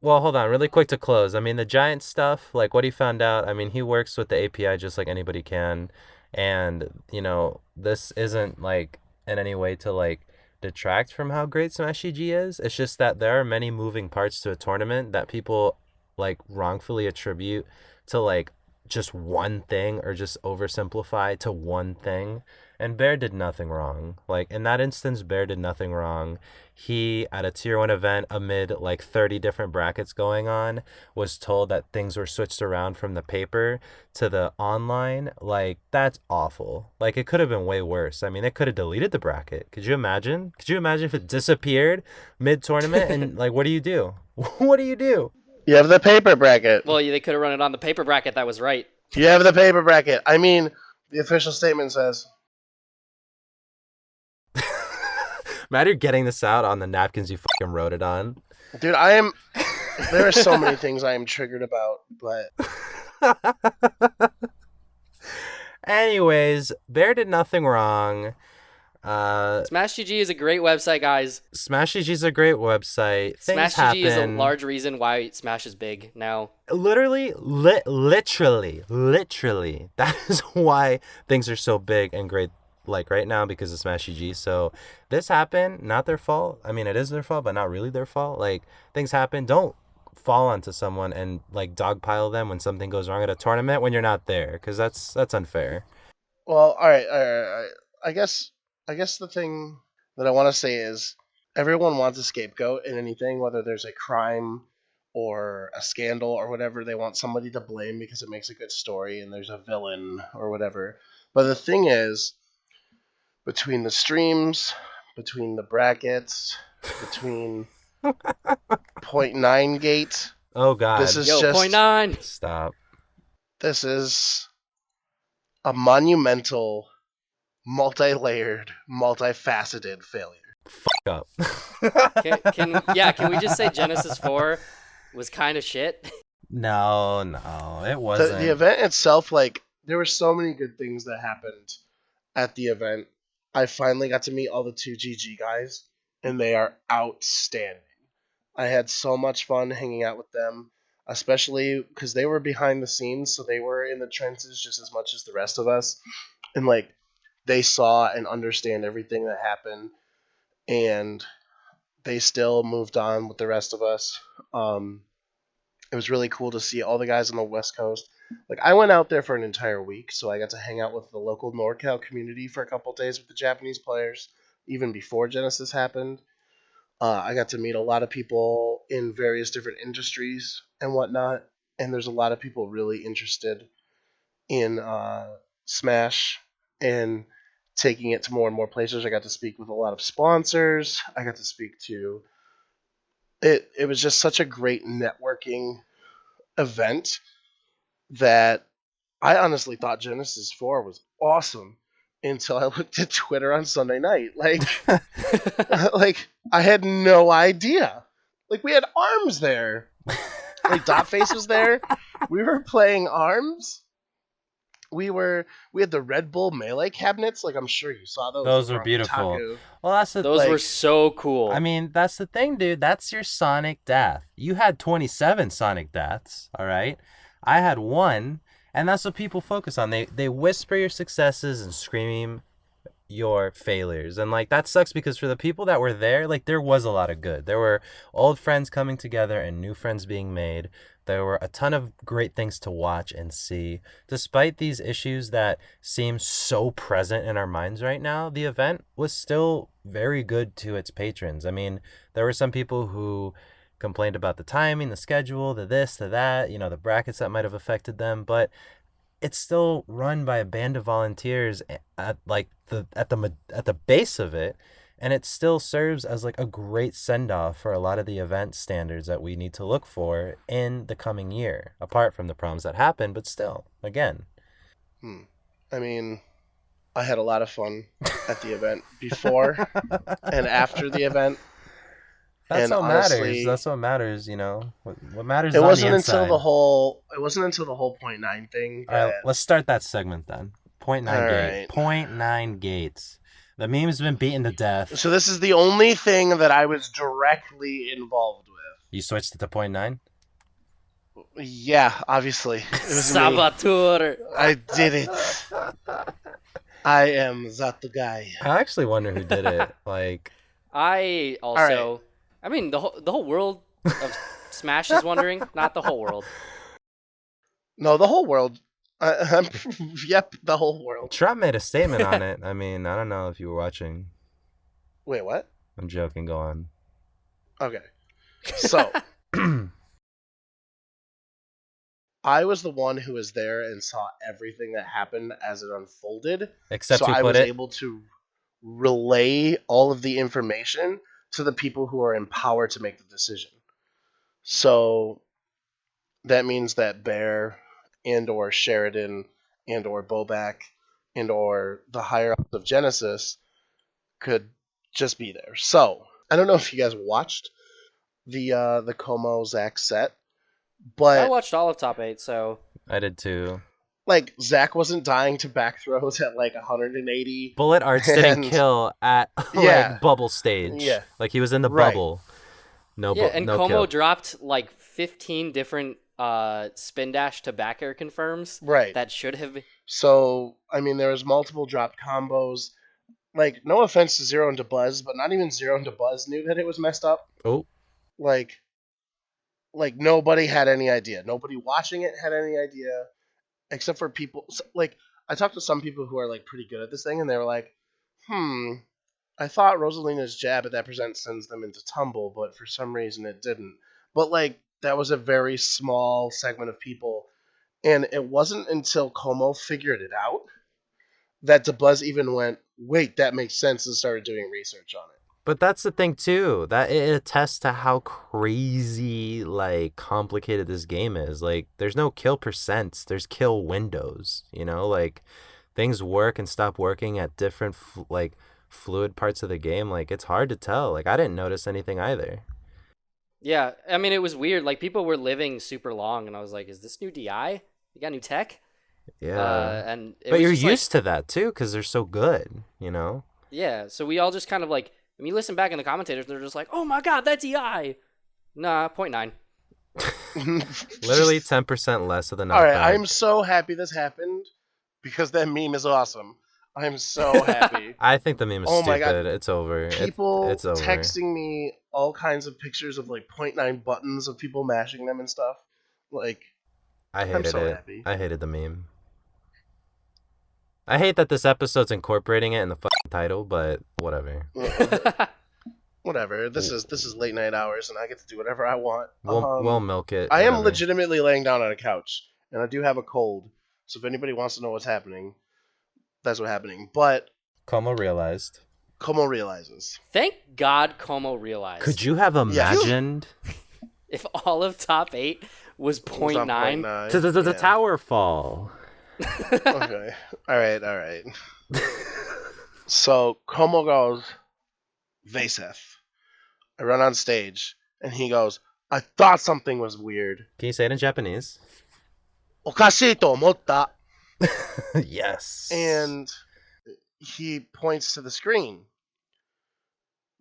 Speaker 3: Well, hold on, really quick to close. I mean, the Giant stuff, like what he found out, I mean, he works with the API just like anybody can. And, this isn't like in any way to like detract from how great Smash GG is. It's just that there are many moving parts to a tournament that people like wrongfully attribute to like just one thing or just oversimplify to one thing. And Bear did nothing wrong. Like in that instance, Bear did nothing wrong. He, at a tier 1 event amid like 30 different brackets going on, was told that things were switched around from the paper to the online. Like, that's awful. Like, it could have been way worse. I mean, it could have deleted the bracket. Could you imagine? Could you imagine if it disappeared mid-tournament and like, what do you do? What do you do?
Speaker 2: You have the paper bracket.
Speaker 4: Well, they could have run it on the paper bracket. That was right.
Speaker 2: You have the paper bracket. I mean, the official statement says...
Speaker 3: Matt, you're getting this out on the napkins you fucking wrote it on.
Speaker 2: Dude, there are so many things I am triggered about, but...
Speaker 3: Anyways, Bear did nothing wrong.
Speaker 4: Smash GG is a great website, guys.
Speaker 3: Smash GG is a great website.
Speaker 4: Smash GG is a large reason why Smash is big now.
Speaker 3: Literally, that is why things are so big and great, like right now, because of Smash GG. So this happened, not their fault. I mean, it is their fault, but not really their fault. Like, things happen. Don't fall onto someone and like dogpile them when something goes wrong at a tournament when you're not there, because that's unfair.
Speaker 2: Well, all right. I guess the thing that I want to say is everyone wants a scapegoat in anything, whether there's a crime or a scandal or whatever. They want somebody to blame because it makes a good story and there's a villain or whatever. But the thing is, between the streams, between the brackets, between 0.9 gate.
Speaker 3: Oh god.
Speaker 2: This is
Speaker 4: just 0.9.
Speaker 3: Stop.
Speaker 2: This is a monumental, multi-layered, multifaceted failure.
Speaker 3: Fuck
Speaker 4: up. Can we just say Genesis 4 was kind of shit?
Speaker 3: No, it wasn't.
Speaker 2: The event itself, like, there were so many good things that happened at the event. I finally got to meet all the 2GG guys, and they are outstanding. I had so much fun hanging out with them, especially because they were behind the scenes, so they were in the trenches just as much as the rest of us. And like they saw and understand everything that happened, and they still moved on with the rest of us. It was really cool to see all the guys on the West Coast. Like I went out there for an entire week, so I got to hang out with the local NorCal community for a couple of days with the Japanese players, even before Genesis happened. I got to meet a lot of people in various different industries and whatnot, and there's a lot of people really interested in Smash and taking it to more and more places. I got to speak with a lot of sponsors. I got to speak to it. It was just such a great networking event that I honestly thought Genesis 4 was awesome until I looked at Twitter on Sunday night. Like, like I had no idea. Like we had arms there. Like Dotface was there. We were playing arms. We had the Red Bull melee cabinets. Like I'm sure you saw those.
Speaker 3: Those
Speaker 2: over
Speaker 3: were
Speaker 2: on
Speaker 3: beautiful.
Speaker 2: Kotaku.
Speaker 3: Well, that's the
Speaker 4: Those
Speaker 2: like-
Speaker 4: were so cool.
Speaker 3: I mean, that's the thing, dude. That's your Sonic death. You had 27 Sonic deaths, all right? I had one, and that's what people focus on. They whisper your successes and scream your failures. And like that sucks because for the people that were there, like there was a lot of good. There were old friends coming together and new friends being made. There were a ton of great things to watch and see. Despite these issues that seem so present in our minds right now, the event was still very good to its patrons. I mean, there were some people who complained about the timing, the schedule, the this, the that, you know, the brackets that might have affected them, but it's still run by a band of volunteers at the base of it, and it still serves as like a great send-off for a lot of the event standards that we need to look for in the coming year, apart from the problems that happen, but still, again.
Speaker 2: I mean, I had a lot of fun at the event before and after the event.
Speaker 3: That's
Speaker 2: And
Speaker 3: what
Speaker 2: honestly,
Speaker 3: matters. That's what matters, you know. What matters
Speaker 2: It
Speaker 3: is
Speaker 2: wasn't
Speaker 3: on the
Speaker 2: until
Speaker 3: inside.
Speaker 2: the whole. It wasn't until the whole .9 thing.
Speaker 3: All right,
Speaker 2: That,
Speaker 3: let's start that segment then. Point nine
Speaker 2: All
Speaker 3: gate.
Speaker 2: right.
Speaker 3: Point nine gates. The meme's been beaten to death.
Speaker 2: so this is the only thing that I was directly involved with.
Speaker 3: You switched it to point nine?
Speaker 2: Yeah, obviously. It was me.
Speaker 4: Saboteur.
Speaker 2: I did it. I am that guy.
Speaker 3: I actually wonder who did it. Like,
Speaker 4: I also, I mean, the whole world of Smash is wondering, not the whole world.
Speaker 2: No, the whole world. Yep, the whole world.
Speaker 3: Trump made a statement on it. I mean, I don't know if you were watching.
Speaker 2: Wait, what?
Speaker 3: I'm joking. Go on.
Speaker 2: Okay. So, I was the one who was there and saw everything that happened as it unfolded.
Speaker 3: Except
Speaker 2: so
Speaker 3: who
Speaker 2: I
Speaker 3: put
Speaker 2: was
Speaker 3: it?
Speaker 2: able to relay all of the information to the people who are in power to make the decision. So that means that Bear and or Sheridan and or Bobak and or the higher ups of Genesis could just be there. So I don't know if you guys watched the Como Zach set,
Speaker 4: I
Speaker 2: but
Speaker 4: watched all of Top 8, so
Speaker 3: I did too.
Speaker 2: like Zach wasn't dying to back throws at like 180.
Speaker 3: Bullet Arts didn't
Speaker 2: And-
Speaker 3: kill at
Speaker 2: Yeah.
Speaker 3: like bubble stage.
Speaker 2: Yeah.
Speaker 3: Like he was in the
Speaker 2: Right.
Speaker 3: bubble. No,
Speaker 4: yeah, and
Speaker 3: no
Speaker 4: Como
Speaker 3: kill.
Speaker 4: dropped like 15 different spin dash to back air confirms
Speaker 2: Right.
Speaker 4: that should have been.
Speaker 2: So, I mean, there was multiple drop combos. Like, no offense to Zero and to Buzz, but not even Zero and to Buzz knew that it was messed up.
Speaker 3: Oh,
Speaker 2: Like nobody had any idea. Nobody watching it had any idea, except for people. Like, I talked to some people who are like pretty good at this thing, and they were like, I thought Rosalina's jab at that percent sends them into tumble, but for some reason it didn't. But like, that was a very small segment of people. And it wasn't until Como figured it out that DeBuzz even went, wait, that makes sense, and started doing research on it.
Speaker 3: but that's the thing too. That it attests to how crazy, like, complicated this game is. Like, there's no kill percents. There's kill windows. You know, like, things work and stop working at different, fluid parts of the game. Like, it's hard to tell. Like, I didn't notice anything either.
Speaker 4: Yeah, I mean, it was weird. Like, people were living super long, and I was like, is this new DI? You got new tech?
Speaker 3: Yeah.
Speaker 4: And it
Speaker 3: But
Speaker 4: was
Speaker 3: you're
Speaker 4: just, like-
Speaker 3: used to that too, because they're so good. You know.
Speaker 4: Yeah, so we all just kind of like, when you listen back in the commentators, they're just like, oh my god, that DI! Nah, 0.9.
Speaker 3: Literally 10% less of the
Speaker 2: All right,
Speaker 3: knockback.
Speaker 2: I'm so happy this happened because that meme is awesome. I'm so happy.
Speaker 3: I think the meme is
Speaker 2: Oh
Speaker 3: stupid.
Speaker 2: my God.
Speaker 3: It's over.
Speaker 2: People
Speaker 3: It's over.
Speaker 2: texting me all kinds of pictures of like 0.9 buttons of people mashing them and stuff. Like,
Speaker 3: I
Speaker 2: I'm
Speaker 3: hated
Speaker 2: so
Speaker 3: it.
Speaker 2: happy.
Speaker 3: I hated the meme. I hate that this episode's incorporating it in the fucking title, but whatever.
Speaker 2: Whatever. This is late night hours, and I get to do whatever I want.
Speaker 3: We'll milk it.
Speaker 2: I am
Speaker 3: whatever.
Speaker 2: legitimately laying down on a couch, and I do have a cold. So if anybody wants to know what's happening, that's what's happening. But
Speaker 3: Como realized.
Speaker 2: Como realizes.
Speaker 4: Thank God Como realized.
Speaker 3: Could you have imagined
Speaker 4: If all of top 8 was 0.9?
Speaker 2: 0.9.
Speaker 3: to the
Speaker 2: Yeah.
Speaker 3: tower fall?
Speaker 2: Okay. All right. So Como goes, Vayseth. I run on stage, and he goes, I thought something was weird.
Speaker 3: Can you say it in Japanese?
Speaker 2: Okashi to omotta.
Speaker 3: Yes.
Speaker 2: And he points to the screen.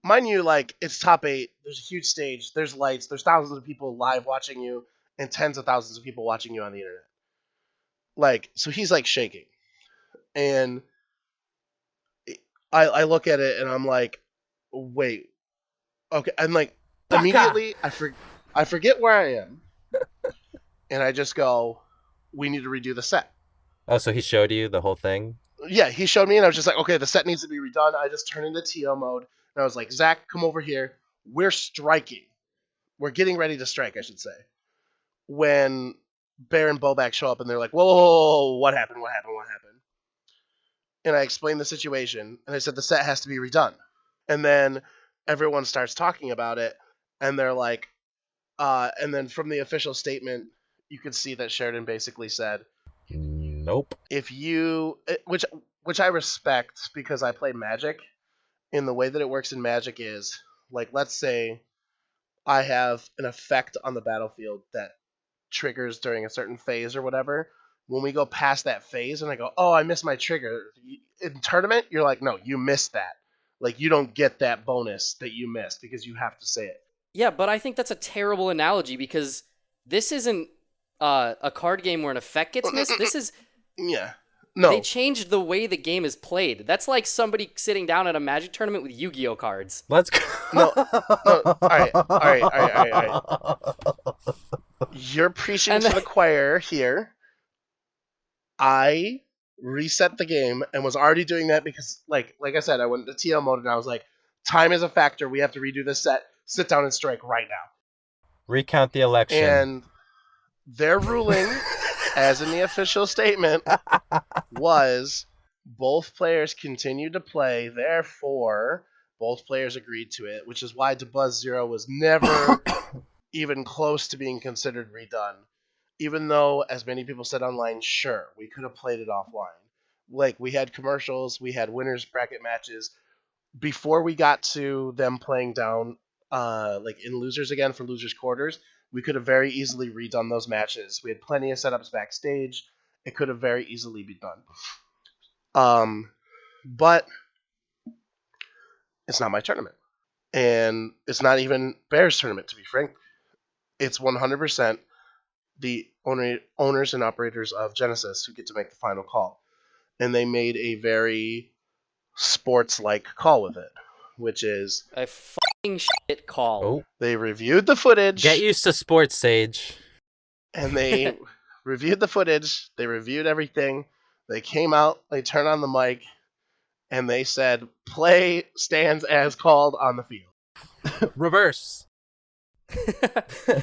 Speaker 2: Mind you, like, it's top 8. There's a huge stage. There's lights. There's thousands of people live watching you, and tens of thousands of people watching you on the internet. Like, so he's like shaking, and I look at it and I'm like, wait, okay. I'm like, immediately I forget where I am, and I just go, we need to redo the set.
Speaker 3: Oh, so he showed you the whole thing?
Speaker 2: Yeah, he showed me, and I was just like, okay, the set needs to be redone. I just turned into TO mode, and I was like, Zach, come over here. We're striking. We're getting ready to strike, I should say. When Bear and Bobak show up, and they're like, whoa, what happened? And I explained the situation, and I said the set has to be redone. And then everyone starts talking about it, and they're like, and then from the official statement, you could see that Sheridan basically said,
Speaker 3: Nope.
Speaker 2: if you, which I respect because I play Magic, and the way that it works in Magic is, like, let's say I have an effect on the battlefield that triggers during a certain phase or whatever. When we go past that phase and I go, oh, I missed my trigger. In tournament, you're like, no, you missed that. Like, you don't get that bonus that you missed because you have to say it.
Speaker 4: Yeah, but I think that's a terrible analogy because this isn't a card game where an effect gets missed. This is...
Speaker 2: Yeah. No.
Speaker 4: They changed the way the game is played. That's like somebody sitting down at a Magic tournament with Yu-Gi-Oh cards.
Speaker 3: Let's go.
Speaker 2: No. All right. You're preaching to the choir here. I reset the game and was already doing that because, like I said, I went into TL mode and I was like, time is a factor. We have to redo this set. Sit down and strike right now.
Speaker 3: Recount the election.
Speaker 2: And their ruling, as in the official statement, was both players continued to play. Therefore, both players agreed to it, which is why Debuzz Zero was never even close to being considered redone. Even though, as many people said online, sure, we could have played it offline. Like, we had commercials, we had winners bracket matches. Before we got to them playing down, like, in losers again for losers quarters, we could have very easily redone those matches. We had plenty of setups backstage. It could have very easily been done. But it's not my tournament. And it's not even Bear's tournament, to be frank. It's 100% the owners and operators of Genesis who get to make the final call. And they made a very sports-like call with it, which is...
Speaker 4: A fucking shit call.
Speaker 3: Oh.
Speaker 2: They reviewed the footage.
Speaker 3: Get used to sports, Sage.
Speaker 2: And they reviewed the footage. They reviewed everything. They came out. They turned on the mic. And they said, play stands as called on the field.
Speaker 3: Reverse.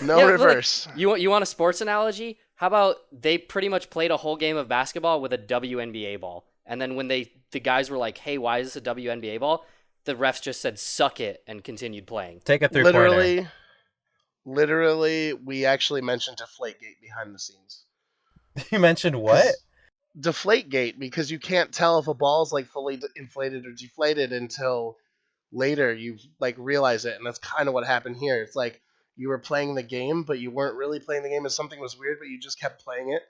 Speaker 2: No
Speaker 4: Yeah,
Speaker 2: reverse.
Speaker 4: Like, you want a sports analogy? How about they pretty much played a whole game of basketball with a WNBA ball, and then when the guys were like, "Hey, why is this a WNBA ball?" The refs just said, "Suck it," and continued playing.
Speaker 3: Take a three-pointer.
Speaker 2: Literally, we actually mentioned Deflategate behind the scenes.
Speaker 3: You mentioned what?
Speaker 2: Deflategate, because you can't tell if a ball's like fully inflated or deflated until later you like realize it, and that's kind of what happened here. It's like you were playing the game, but you weren't really playing the game as something was weird, but you just kept playing it.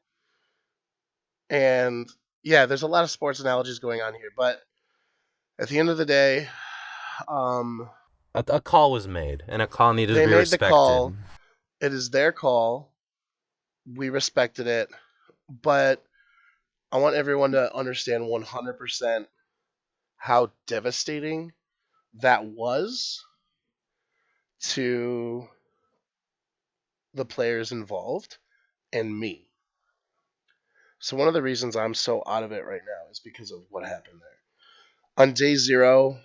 Speaker 2: And yeah, there's a lot of sports analogies going on here, but at the end of the day,
Speaker 3: A call was made, and a call needed
Speaker 2: They
Speaker 3: to be
Speaker 2: made the
Speaker 3: respected.
Speaker 2: call. It is their call. We respected it, but I want everyone to understand 100% how devastating that was to the players involved and me. So one of the reasons I'm so out of it right now is because of what happened there. On day 0,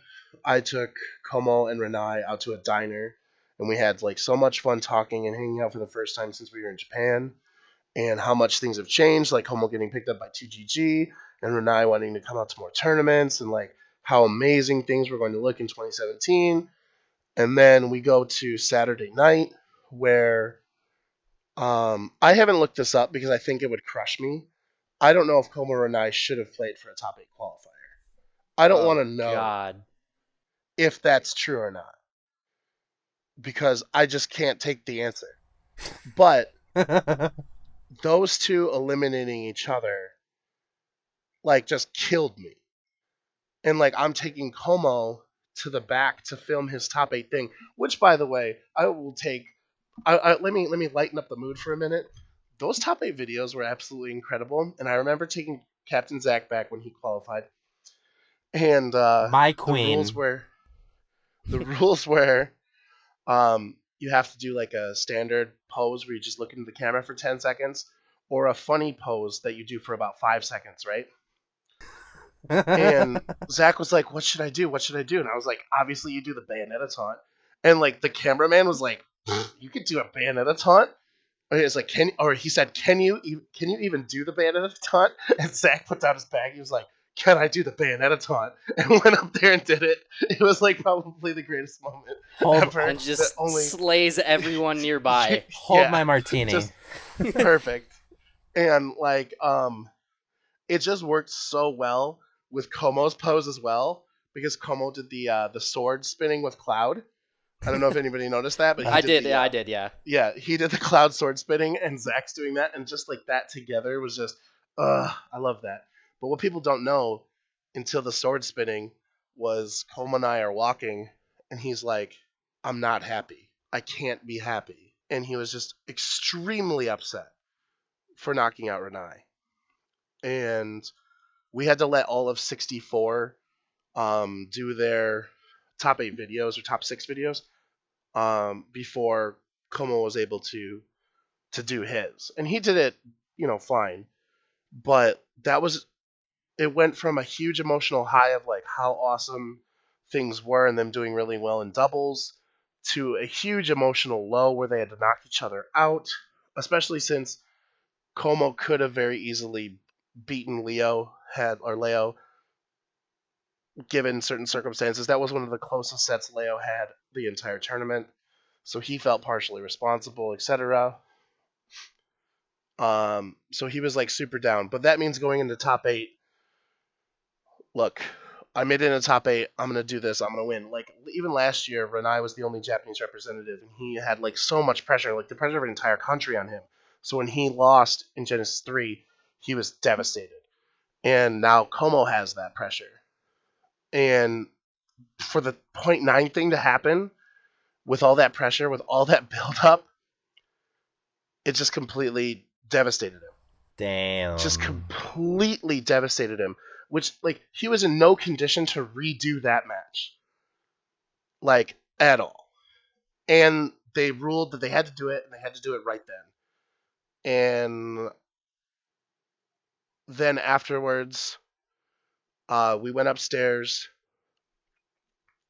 Speaker 2: I took Como and Renai out to a diner, and we had like so much fun talking and hanging out for the first time since we were in Japan, and how much things have changed, like Como getting picked up by 2GG, and Renai wanting to come out to more tournaments, and like how amazing things were going to look in 2017. And then we go to Saturday night, where I haven't looked this up because I think it would crush me. I don't know if Como Renai should have played for a top 8 qualifier. I don't want to know
Speaker 4: God.
Speaker 2: if that's true or not, because I just can't take the answer. But those two eliminating each other, like, just killed me. And like, I'm taking Como to the back to film his top 8 thing, which, by the way, I will take. Let me lighten up the mood for a minute. Those top 8 videos were absolutely incredible, and I remember taking Captain Zach back when he qualified. And
Speaker 3: My
Speaker 2: the
Speaker 3: queen.
Speaker 2: rules were you have to do like a standard pose where you just look into the camera for 10 seconds, or a funny pose that you do for about 5 seconds, right? And Zach was like, what should I do? What should I do? And I was like, obviously you do the Bayonetta taunt. And like the cameraman was like, you could do a Bayonetta taunt? Or he was like, he said, can you even do the Bayonetta taunt? And Zach put down his bag. He was like, can I do the Bayonetta taunt? And went up there and did it. It was like probably the greatest moment ever.
Speaker 4: And just slays everyone nearby.
Speaker 3: Hold my martini.
Speaker 2: Just perfect. And like, it just worked so well with Como's pose as well, because Como did the sword spinning with Cloud. I don't know if anybody noticed that, but
Speaker 4: I did, yeah.
Speaker 2: Yeah, he did the Cloud sword spinning, and Zach's doing that, and just like that together was just, I love that. But what people don't know until the sword spinning was Como and I are walking, and he's like, I'm not happy. I can't be happy. And he was just extremely upset for knocking out Renai. And we had to let all of 64 do their top 8 videos or top 6 videos before Como was able to do his. And he did it, fine. But it went from a huge emotional high of like how awesome things were and them doing really well in doubles to a huge emotional low where they had to knock each other out, especially since Como could have very easily beaten Leo, given certain circumstances. That was one of the closest sets Leo had the entire tournament, so he felt partially responsible, etc. So he was like super down. But that means going into top 8, look, I made it in the top 8, I'm going to do this, I'm going to win. Like, even last year, Renai was the only Japanese representative, and he had like so much pressure, like the pressure of an entire country on him. So when he lost in Genesis 3, he was devastated. And now Como has that pressure. And for the 0.9 thing to happen, with all that pressure, with all that build-up, it just completely devastated him.
Speaker 3: Damn.
Speaker 2: Just completely devastated him. Which, like, he was in no condition to redo that match. Like, at all. And they ruled that they had to do it, and they had to do it right then. And then afterwards, we went upstairs,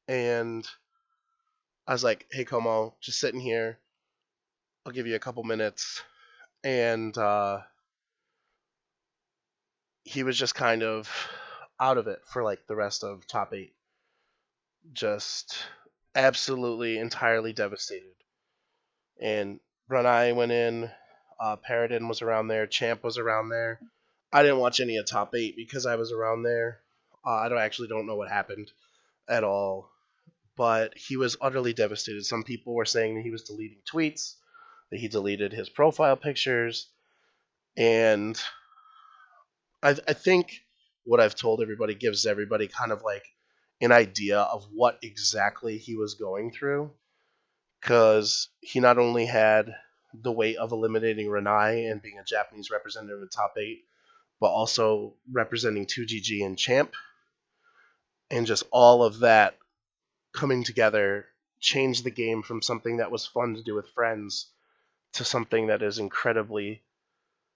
Speaker 2: and I was like, hey, Como, just sitting here. I'll give you a couple minutes. And he was just kind of out of it for like the rest of top 8. Just absolutely entirely devastated. And Brunei went in, Paradin was around there, Champ was around there. I didn't watch any of top 8 because I was around there. I don't know what happened at all. But he was utterly devastated. Some people were saying that he was deleting tweets, that he deleted his profile pictures, and I think what I've told everybody gives everybody kind of like an idea of what exactly he was going through, because he not only had the weight of eliminating Renai and being a Japanese representative in top 8, but also representing 2GG and Champ, and just all of that coming together changed the game from something that was fun to do with friends to something that is incredibly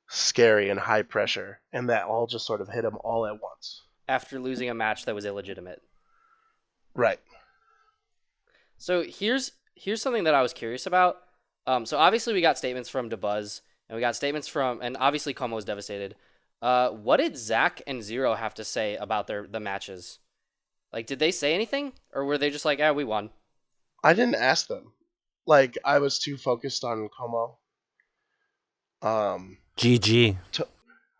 Speaker 2: scary and high pressure, and that all just sort of hit him all at once.
Speaker 4: After losing a match that was illegitimate.
Speaker 2: Right.
Speaker 4: So here's something that I was curious about. So obviously we got statements from DeBuzz, and we got statements from, and obviously Como was devastated. What did Zach and Zero have to say about the matches? Like, did they say anything, or were they just like, we won?
Speaker 2: I didn't ask them. Like, I was too focused on Como.
Speaker 3: GG.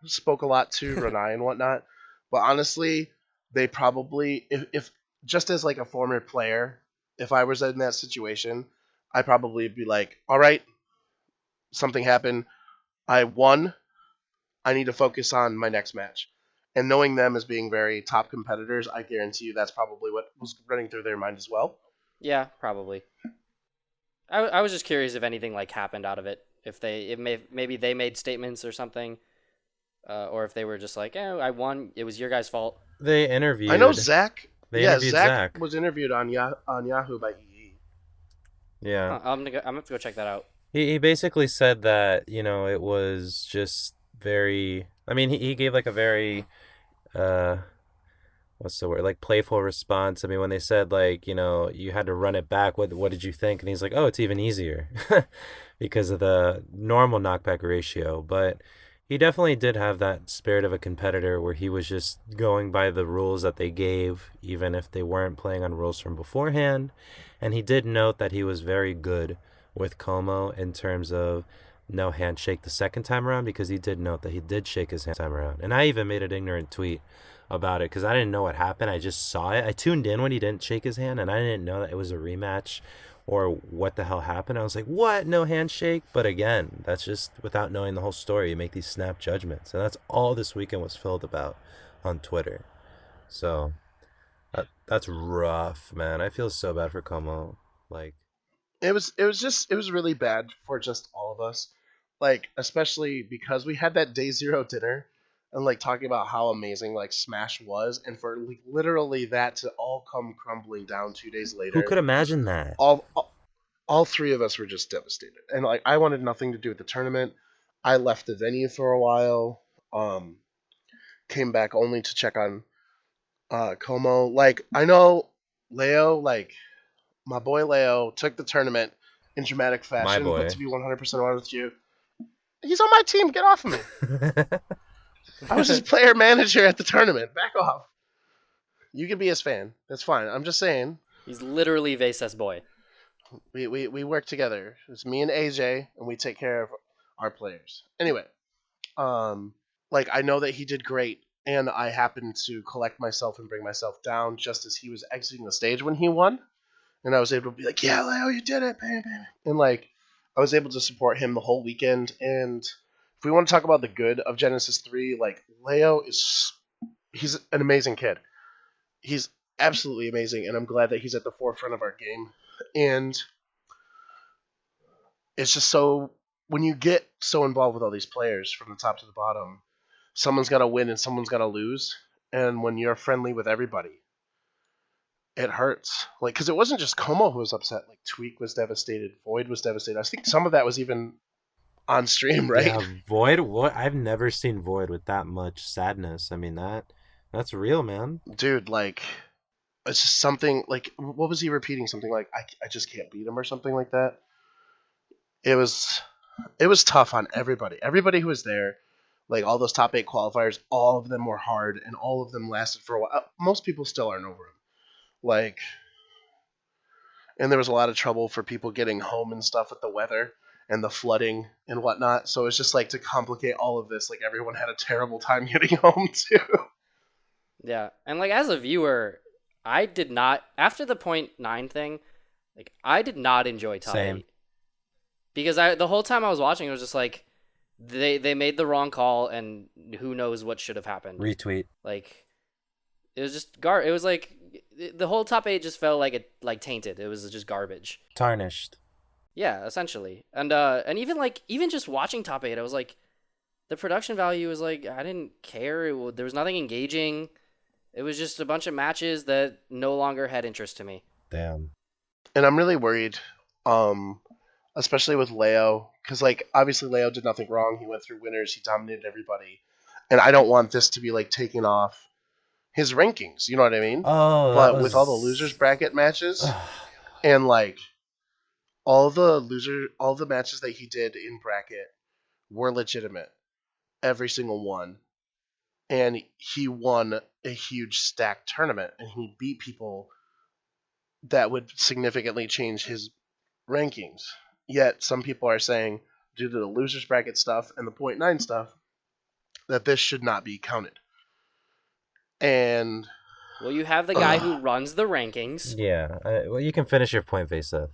Speaker 2: Spoke a lot to Renai and whatnot, but honestly, they probably, if just as like a former player, if I was in that situation, I'd probably be like, all right, something happened, I won, I need to focus on my next match. And knowing them as being very top competitors, I guarantee you that's probably what was running through their mind as well.
Speaker 4: Yeah, probably. I was just curious if anything like happened out of it. Maybe they made statements or something, or if they were just like, I won. It was your guys' fault.
Speaker 3: They interviewed.
Speaker 2: I know Zach.
Speaker 3: They interviewed
Speaker 2: Zach was interviewed on Yahoo by EE.
Speaker 3: Yeah.
Speaker 4: I'm gonna have to go check that out.
Speaker 3: He basically said that, it was just very, I mean, he gave like a very, what's the word, like playful response. I mean, when they said like, you had to run it back, what did you think? And he's like, oh, it's even easier because of the normal knockback ratio. But he definitely did have that spirit of a competitor where he was just going by the rules that they gave, even if they weren't playing on rules from beforehand. And he did note that he was very good with Como in terms of no handshake the second time around, because he did note that he did shake his hand time around. And I even made an ignorant tweet about it because I didn't know what happened. I just saw it. I tuned in when he didn't shake his hand, and I didn't know that it was a rematch or what the hell happened. I was like, what? No handshake? But again, that's just without knowing the whole story. You make these snap judgments. And that's all this weekend was filled about on Twitter. So that's rough, man. I feel so bad for Como. Like,
Speaker 2: it was really bad for just all of us. Like, especially because we had that day 0 dinner and like talking about how amazing like Smash was, and for like, literally that to all come crumbling down 2 days later.
Speaker 3: who could imagine that?
Speaker 2: All three of us were just devastated. And like, I wanted nothing to do with the tournament. I left the venue for a while. Came back only to check on Como. Like, I know Leo, like my boy Leo, took the tournament in dramatic fashion.
Speaker 3: My boy.
Speaker 2: But to be 100% honest with you, he's on my team. Get off of me. I was his player manager at the tournament. Back off. You can be his fan. That's fine. I'm just saying.
Speaker 4: He's literally Vayseth's boy.
Speaker 2: We work together. It's me and AJ, and we take care of our players. Anyway, like, I know that he did great, and I happened to collect myself and bring myself down just as he was exiting the stage when he won, and I was able to be like, yeah, Leo, you did it, baby. And like, I was able to support him the whole weekend. And if we want to talk about the good of Genesis 3, like, Leo he's an amazing kid. He's absolutely amazing, and I'm glad that he's at the forefront of our game. And it's just so, when you get so involved with all these players from the top to the bottom, someone's got to win and someone's got to lose. And when you're friendly with everybody, it hurts. Like, because it wasn't just Como who was upset. Like, Tweak was devastated. Void was devastated. I think some of that was even on stream, right?
Speaker 3: Yeah, Void. What? I've never seen Void with that much sadness. I mean, that's real, man.
Speaker 2: Dude, like, it's just something, like, what was he repeating? Something like, I just can't beat him or something like that. It was tough on everybody. Everybody who was there, like, all those top 8 qualifiers, all of them were hard, and all of them lasted for a while. Most people still aren't over him. Like, and there was a lot of trouble for people getting home and stuff with the weather and the flooding and whatnot. So it's just like, to complicate all of this, like, everyone had a terrible time getting home too.
Speaker 4: Yeah, and like, as a viewer, I did not, after the 0.9 thing, like, I did not enjoy top
Speaker 3: Same.
Speaker 4: 8. Because the whole time I was watching, it was just like, they made the wrong call, and who knows what should have happened.
Speaker 3: Retweet.
Speaker 4: Like, it was just it was like, the whole top 8 just felt like tainted. It was just garbage.
Speaker 3: Tarnished.
Speaker 4: Yeah, essentially. And even just watching top 8, I was like, the production value was like, I didn't care. There was nothing engaging. It was just a bunch of matches that no longer had interest to me.
Speaker 3: Damn.
Speaker 2: And I'm really worried, especially with Leo, because like obviously Leo did nothing wrong. He went through winners. He dominated everybody, and I don't want this to be like taking off his rankings. You know what I mean?
Speaker 3: Oh,
Speaker 2: but with all the losers bracket matches and like all the matches that he did in bracket were legitimate, every single one, and he won a huge stacked tournament, and he beat people that would significantly change his rankings. Yet some people are saying, due to the losers bracket stuff and the 0.9 stuff, that this should not be counted. And
Speaker 4: well, you have the guy who runs the rankings.
Speaker 3: Yeah. Well, you can finish your point, Vayseth.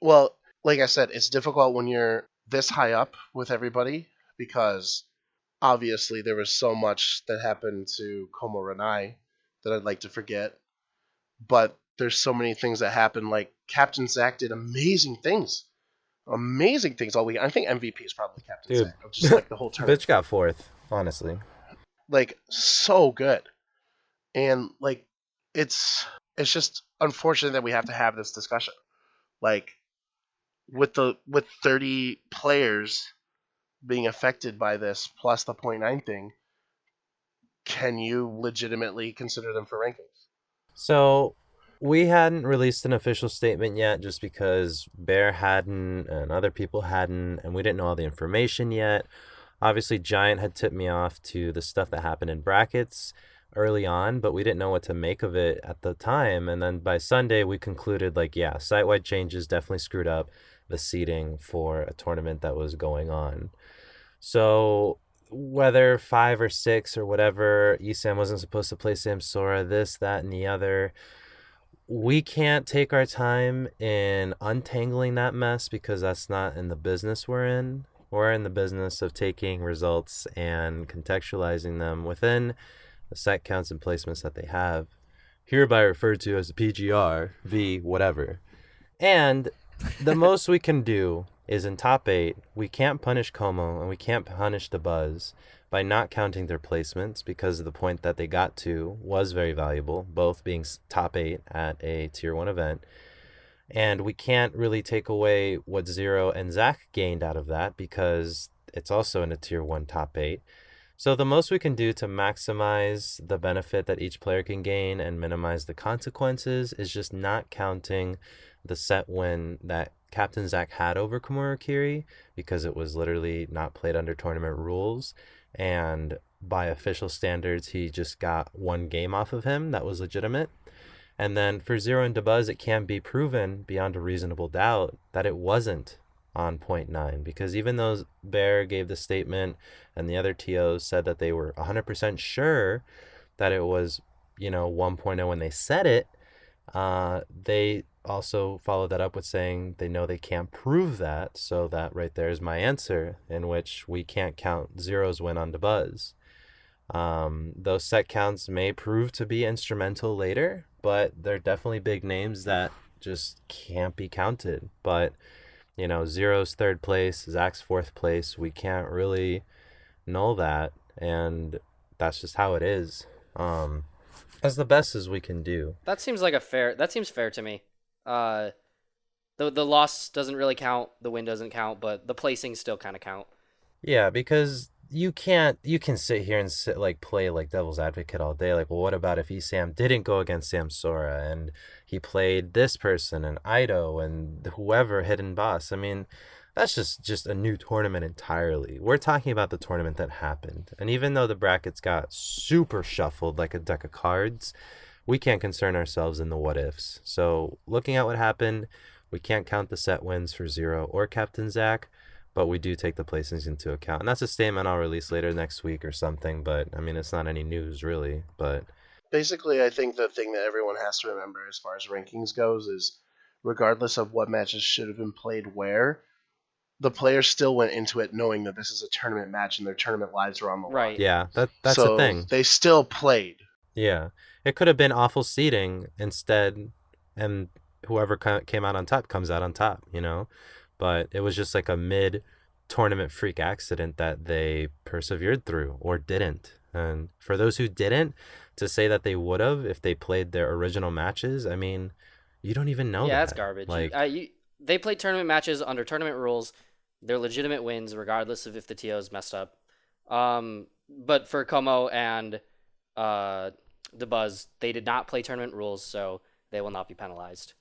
Speaker 2: well, like I said, it's difficult when you're this high up with everybody because obviously there was so much that happened to Como Renai that I'd like to forget. But there's so many things that happened. Like Captain Zach did amazing things all week. I think MVP is probably Captain
Speaker 3: Dude.
Speaker 2: Zach. Just like the whole tournament.
Speaker 3: Bitch got fourth, honestly.
Speaker 2: Like so good, and like it's just unfortunate that we have to have this discussion. Like with 30 players being affected by this, plus the 0.9 thing, can you legitimately consider them for rankings?
Speaker 3: So we hadn't released an official statement yet just because Bear hadn't and other people hadn't, and we didn't know all the information yet. Obviously, Giant had tipped me off to the stuff that happened in brackets early on, but we didn't know what to make of it at the time. And then by Sunday, we concluded, like, yeah, site-wide changes definitely screwed up the seeding for a tournament that was going on. So whether 5 or 6 or whatever, ESAM wasn't supposed to play Samsora, this, that, and the other, we can't take our time in untangling that mess because that's not in the business we're in. We're in the business of taking results and contextualizing them within the set counts and placements that they have, hereby referred to as the PGR, V, whatever. And the most we can do is in top 8, we can't punish Como and we can't punish the Buzz by not counting their placements because the point that they got to was very valuable, both being top 8 at a tier 1 event. And we can't really take away what Zero and Zach gained out of that because it's also in a tier 1 top 8. So the most we can do to maximize the benefit that each player can gain and minimize the consequences is just not counting the set win that Captain Zach had over Kimura Kiri because it was literally not played under tournament rules. And by official standards, he just got one game off of him that was legitimate. And then for Zero and Dabuz, it can be proven beyond a reasonable doubt that it wasn't on 0.9 because even though Bear gave the statement and the other TOs said that they were 100% sure that it was, 1.0 when they said it, they also followed that up with saying they know they can't prove that. So that right there is my answer, in which we can't count Zero's win on Dabuz. Those set counts may prove to be instrumental later, but they're definitely big names that just can't be counted. But Zero's 3rd place, Zach's 4th place, we can't really null that, and that's just how it is. As the best as we can do.
Speaker 4: That seems fair to me. The loss doesn't really count, the win doesn't count, but the placings still kind of count.
Speaker 3: Yeah, because you can sit here and play like devil's advocate all day. Like, well, what about if ESAM didn't go against Samsora and he played this person and Ido and whoever hidden boss? I mean, that's just a new tournament entirely. We're talking about the tournament that happened. And even though the brackets got super shuffled like a deck of cards, we can't concern ourselves in the what ifs. So looking at what happened, we can't count the set wins for Zero or Captain Zach, but we do take the placings into account. And that's a statement I'll release later next week or something, but I mean, it's not any news really, but
Speaker 2: basically I think the thing that everyone has to remember as far as rankings goes is regardless of what matches should have been played where, the players still went into it knowing that this is a tournament match and their tournament lives are on the line.
Speaker 4: Right.
Speaker 3: Yeah, that's
Speaker 2: so
Speaker 3: the thing.
Speaker 2: They still played.
Speaker 3: Yeah, it could have been awful seating instead, and whoever came out on top comes out on top, you know? But it was just like a mid tournament freak accident that they persevered through or didn't. And for those who didn't, to say that they would have if they played their original matches, I mean, you don't even know
Speaker 4: Yeah, that's
Speaker 3: that.
Speaker 4: garbage.
Speaker 3: Like,
Speaker 4: They played tournament matches under tournament rules. They're legitimate wins, regardless of if the TOs messed up. But for Como and the Buzz, they did not play tournament rules, so they will not be penalized.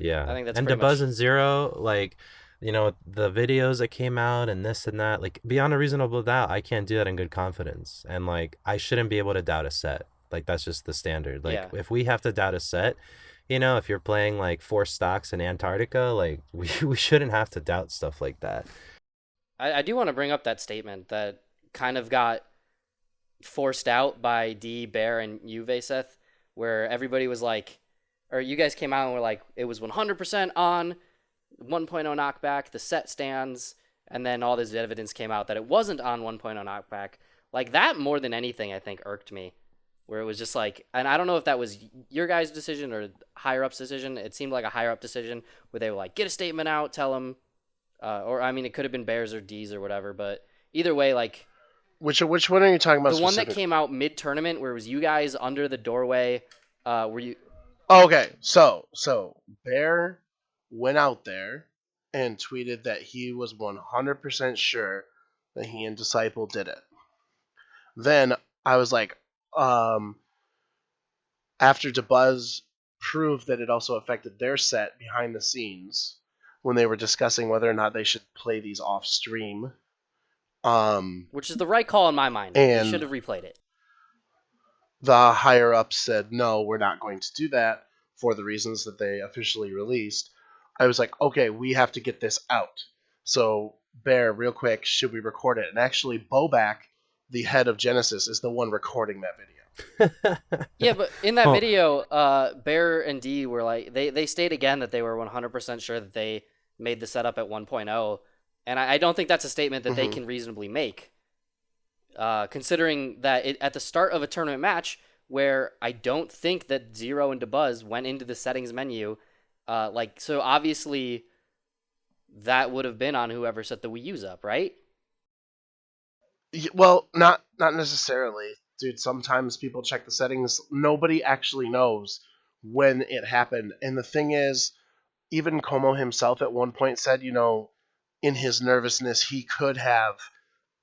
Speaker 4: I
Speaker 3: yeah.
Speaker 4: think that's
Speaker 3: And
Speaker 4: pretty
Speaker 3: DeBuzz
Speaker 4: much.
Speaker 3: and Zero, like, the videos that came out and this and that, like, beyond a reasonable doubt, I can't do that in good confidence. And, like, I shouldn't be able to doubt a set. Like, that's just the standard. Like,
Speaker 4: Yeah,
Speaker 3: if we have to doubt a set, if you're playing, like, 4 stocks in Antarctica, like, we shouldn't have to doubt stuff like that.
Speaker 4: I do want to bring up that statement that kind of got forced out by D, Bear, and you, Vayseth, where everybody was like, or you guys came out and were like, it was 100% on 1.0 knockback, the set stands, and then all this evidence came out that it wasn't on 1.0 knockback. Like that more than anything, I think irked me, where it was just like, and I don't know if that was your guys' decision or higher up's decision. It seemed like a higher up decision where they were like, get a statement out, tell them, or I mean, it could have been Bears or D's or whatever, but either way, like
Speaker 2: Which one are you talking about
Speaker 4: the one that
Speaker 2: specifically?
Speaker 4: came out mid tournament where it was you guys under the doorway, were you?
Speaker 2: Oh, okay, so Bear went out there and tweeted that he was 100% sure that he and Disciple did it. Then I was like, after DeBuzz proved that it also affected their set behind the scenes when they were discussing whether or not they should play these off stream.
Speaker 4: Which is the right call in my mind. They should
Speaker 2: And
Speaker 4: have replayed it.
Speaker 2: the higher ups said, no, we're not going to do that for the reasons that they officially released. I was like, okay, we have to get this out. So, Bear, real quick, should we record it? And actually, Bobak, the head of Genesis, is the one recording that video.
Speaker 4: Yeah, but in that
Speaker 3: Oh.
Speaker 4: video, Bear and D were like, they state again that they were 100% sure that they made the setup at 1.0, and I don't think that's a statement that they
Speaker 2: Mhm.
Speaker 4: can reasonably make, considering that at the start of a tournament match where I don't think that Zero and DeBuzz went into the settings menu, so obviously that would have been on whoever set the Wii U's up, right?
Speaker 2: Well, not necessarily, dude. Sometimes people check the settings. Nobody actually knows when it happened. And the thing is, even Como himself at one point said, in his nervousness, he could have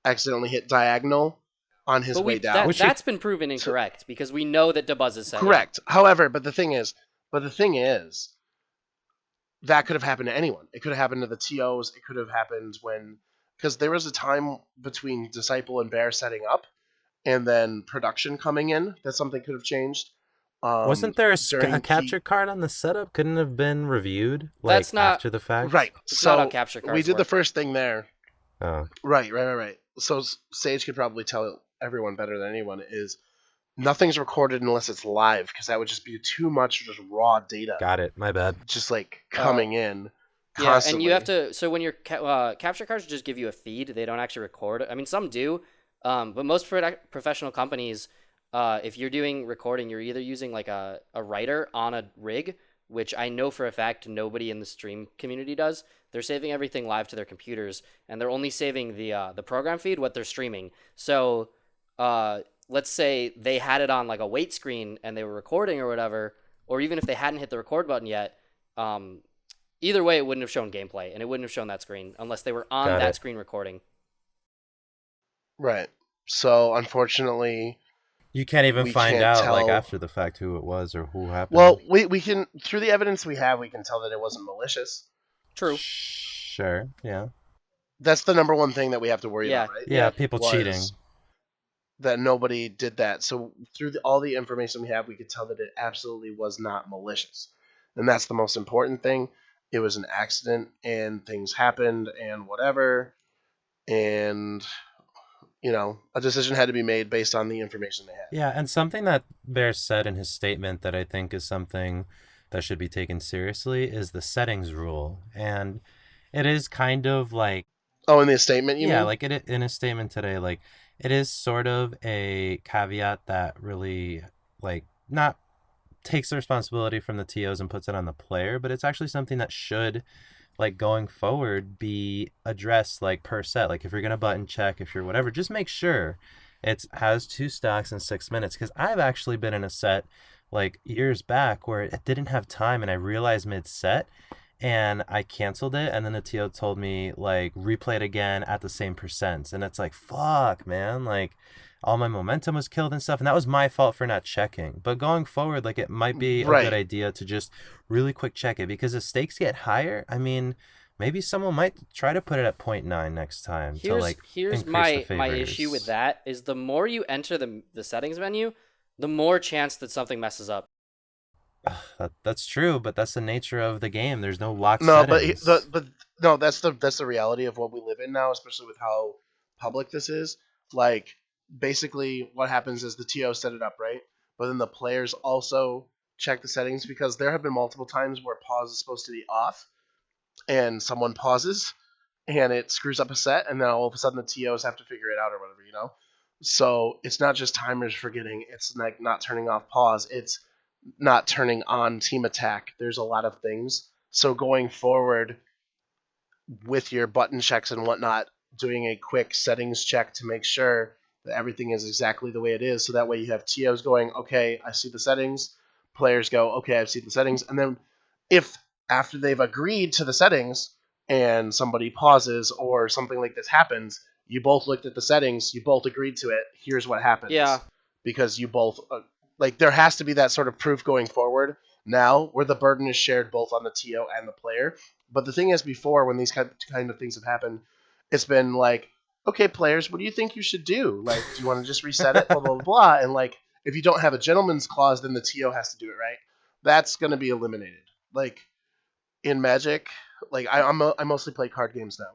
Speaker 2: accidentally hit diagonal on his
Speaker 4: But
Speaker 2: way down.
Speaker 4: that's been proven incorrect because we know that DeBuzz is set.
Speaker 2: Correct. However, but the thing is, that could have happened to anyone. It could have happened to the TOs. It could have happened because there was a time between Disciple and Bear setting up and then production coming in that something could have changed.
Speaker 3: Wasn't there a
Speaker 2: during
Speaker 3: capture card on the setup? Couldn't have been reviewed
Speaker 4: That's not-
Speaker 3: after the fact?
Speaker 2: Right.
Speaker 4: It's
Speaker 2: So
Speaker 4: not how capture
Speaker 2: we
Speaker 4: cards
Speaker 2: did the
Speaker 4: work.
Speaker 2: first thing there.
Speaker 3: Oh.
Speaker 2: Right. So Sage could probably tell everyone better than anyone is nothing's recorded unless it's live because that would just be too much just raw data,
Speaker 3: Got it. My bad.
Speaker 2: just like coming in
Speaker 4: Yeah,
Speaker 2: constantly.
Speaker 4: and you have to. So when your capture cards just give you a feed, they don't actually record. I mean, some do, but most professional companies, if you're doing recording, you're either using like a writer on a rig, which I know for a fact nobody in the stream community does. They're saving everything live to their computers, and they're only saving the program feed, what they're streaming. So, let's say they had it on like a wait screen and they were recording or whatever, or even if they hadn't hit the record button yet, either way, it wouldn't have shown gameplay, and it wouldn't have shown that screen unless they were on
Speaker 3: Got
Speaker 4: that
Speaker 3: it.
Speaker 4: screen recording.
Speaker 2: Right. So unfortunately,
Speaker 3: You can't even
Speaker 2: We
Speaker 3: find
Speaker 2: can't
Speaker 3: out like
Speaker 2: tell-
Speaker 3: after the fact who it was or who happened.
Speaker 2: well, we can through the evidence we have, we can tell that it wasn't malicious.
Speaker 4: True.
Speaker 3: Sure. Yeah.
Speaker 2: That's the number one thing that we have to worry
Speaker 4: Yeah.
Speaker 2: about, right?
Speaker 3: Yeah. People
Speaker 2: was
Speaker 3: cheating.
Speaker 2: That nobody did that. So through all the information we have, we could tell that it absolutely was not malicious, and that's the most important thing. It was an accident, and things happened, and whatever, and a decision had to be made based on the information they had.
Speaker 3: Yeah, and something that Bear said in his statement that I think is something that should be taken seriously is the settings rule, and it is kind of like
Speaker 2: Oh, in the statement, you
Speaker 3: yeah,
Speaker 2: mean?
Speaker 3: like it in his statement today, like it is sort of a caveat that really like not takes the responsibility from the TOs and puts it on the player, but it's actually something that should, like, going forward, be addressed, like, per set. Like, if you're gonna button check, if you're whatever, just make sure it has 2 stocks in 6 minutes. Because I've actually been in a set like years back where it didn't have time, and I realized mid set, and I canceled it, and then the TO told me, like, replay it again at the same percents, and it's like, fuck, man, like, all my momentum was killed and stuff, and that was my fault for not checking. But going forward, like, it might be a
Speaker 2: Right.
Speaker 3: good idea to just really quick check it, because as stakes get higher, I mean, maybe someone might try to put it at 0.9 next time to, like,
Speaker 4: Here's
Speaker 3: increase the
Speaker 4: my
Speaker 3: favors.
Speaker 4: issue with that is the more you enter the settings menu, the more chance that something messes up.
Speaker 3: That's true, but that's the nature of the game. There's no locked
Speaker 2: No,
Speaker 3: settings.
Speaker 2: but no, that's the reality of what we live in now, especially with how public this is. Like, basically, what happens is the TO set it up, right? But then the players also check the settings, because there have been multiple times where pause is supposed to be off, and someone pauses, and it screws up a set, and then all of a sudden the TOs have to figure it out or whatever, you know? So it's not just timers forgetting, it's like not turning off pause, it's not turning on team attack. There's a lot of things. So going forward with your button checks and whatnot, doing a quick settings check to make sure that everything is exactly the way it is. So that way you have TOs going, okay, I see the settings. Players go, okay, I see the settings. And then if after they've agreed to the settings and somebody pauses or something like this happens, you both looked at the settings, you both agreed to it, here's what happens.
Speaker 4: Yeah.
Speaker 2: Because you both, like, there has to be that sort of proof going forward now where the burden is shared both on the TO and the player. But the thing is, before, when these kind of things have happened, it's been like, okay, players, what do you think you should do? Like, do you want to just reset it? Blah, blah, blah, blah. And, like, if you don't have a gentleman's clause, then the TO has to do it, right? That's going to be eliminated. Like, in Magic, like, I mostly play card games now.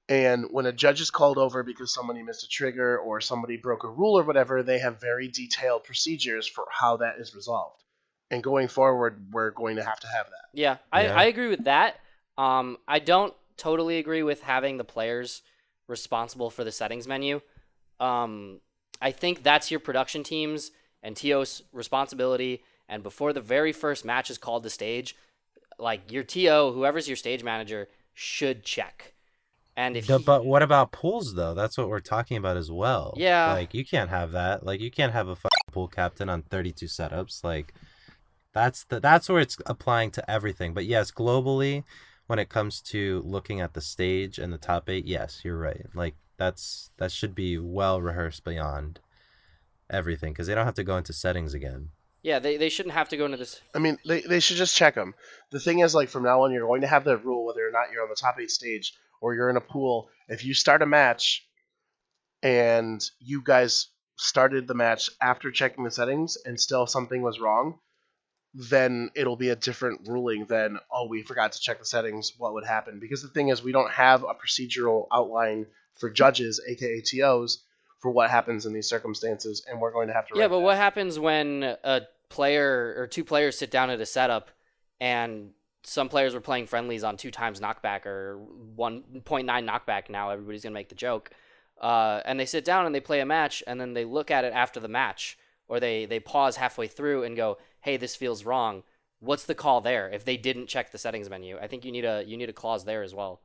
Speaker 2: And when a judge is called over because somebody missed a trigger or somebody broke a rule or whatever, they have very detailed procedures for how that is resolved. And going forward, we're going to have that.
Speaker 4: Yeah,
Speaker 3: Yeah.
Speaker 4: I agree with that. I don't totally agree with having the players responsible for the settings menu. I think that's your production teams and TO's responsibility. And before the very first match is called to stage, like, your TO, whoever's your stage manager, should check. And if
Speaker 3: But what about pools, though? That's what we're talking about as well.
Speaker 4: Yeah.
Speaker 3: Like, you can't have that. Like, you can't have a pool captain on 32 setups. Like, that's where it's applying to everything. But yes, globally, when it comes to looking at the stage and the top 8, yes, you're right. Like, that should be well rehearsed beyond everything, because they don't have to go into settings again.
Speaker 4: Yeah, they shouldn't have to go into this.
Speaker 2: I mean, they should just check them. The thing is, like, from now on, you're going to have that rule whether or not you're on the top 8 stage or you're in a pool. If you start a match and you guys started the match after checking the settings and still something was wrong, then it'll be a different ruling than, oh, we forgot to check the settings, what would happen? Because the thing is, we don't have a procedural outline for judges, aka TOs, for what happens in these circumstances, and we're going to have to
Speaker 4: Yeah,
Speaker 2: write
Speaker 4: but
Speaker 2: that.
Speaker 4: what happens when a player or two players sit down at a setup and some players were playing friendlies on 2 times knockback or 1.9 knockback, now everybody's going to make the joke, and they sit down and they play a match, and then they look at it after the match, or they pause halfway through and go, hey, this feels wrong. What's the call there if they didn't check the settings menu? I think you need a clause there as well.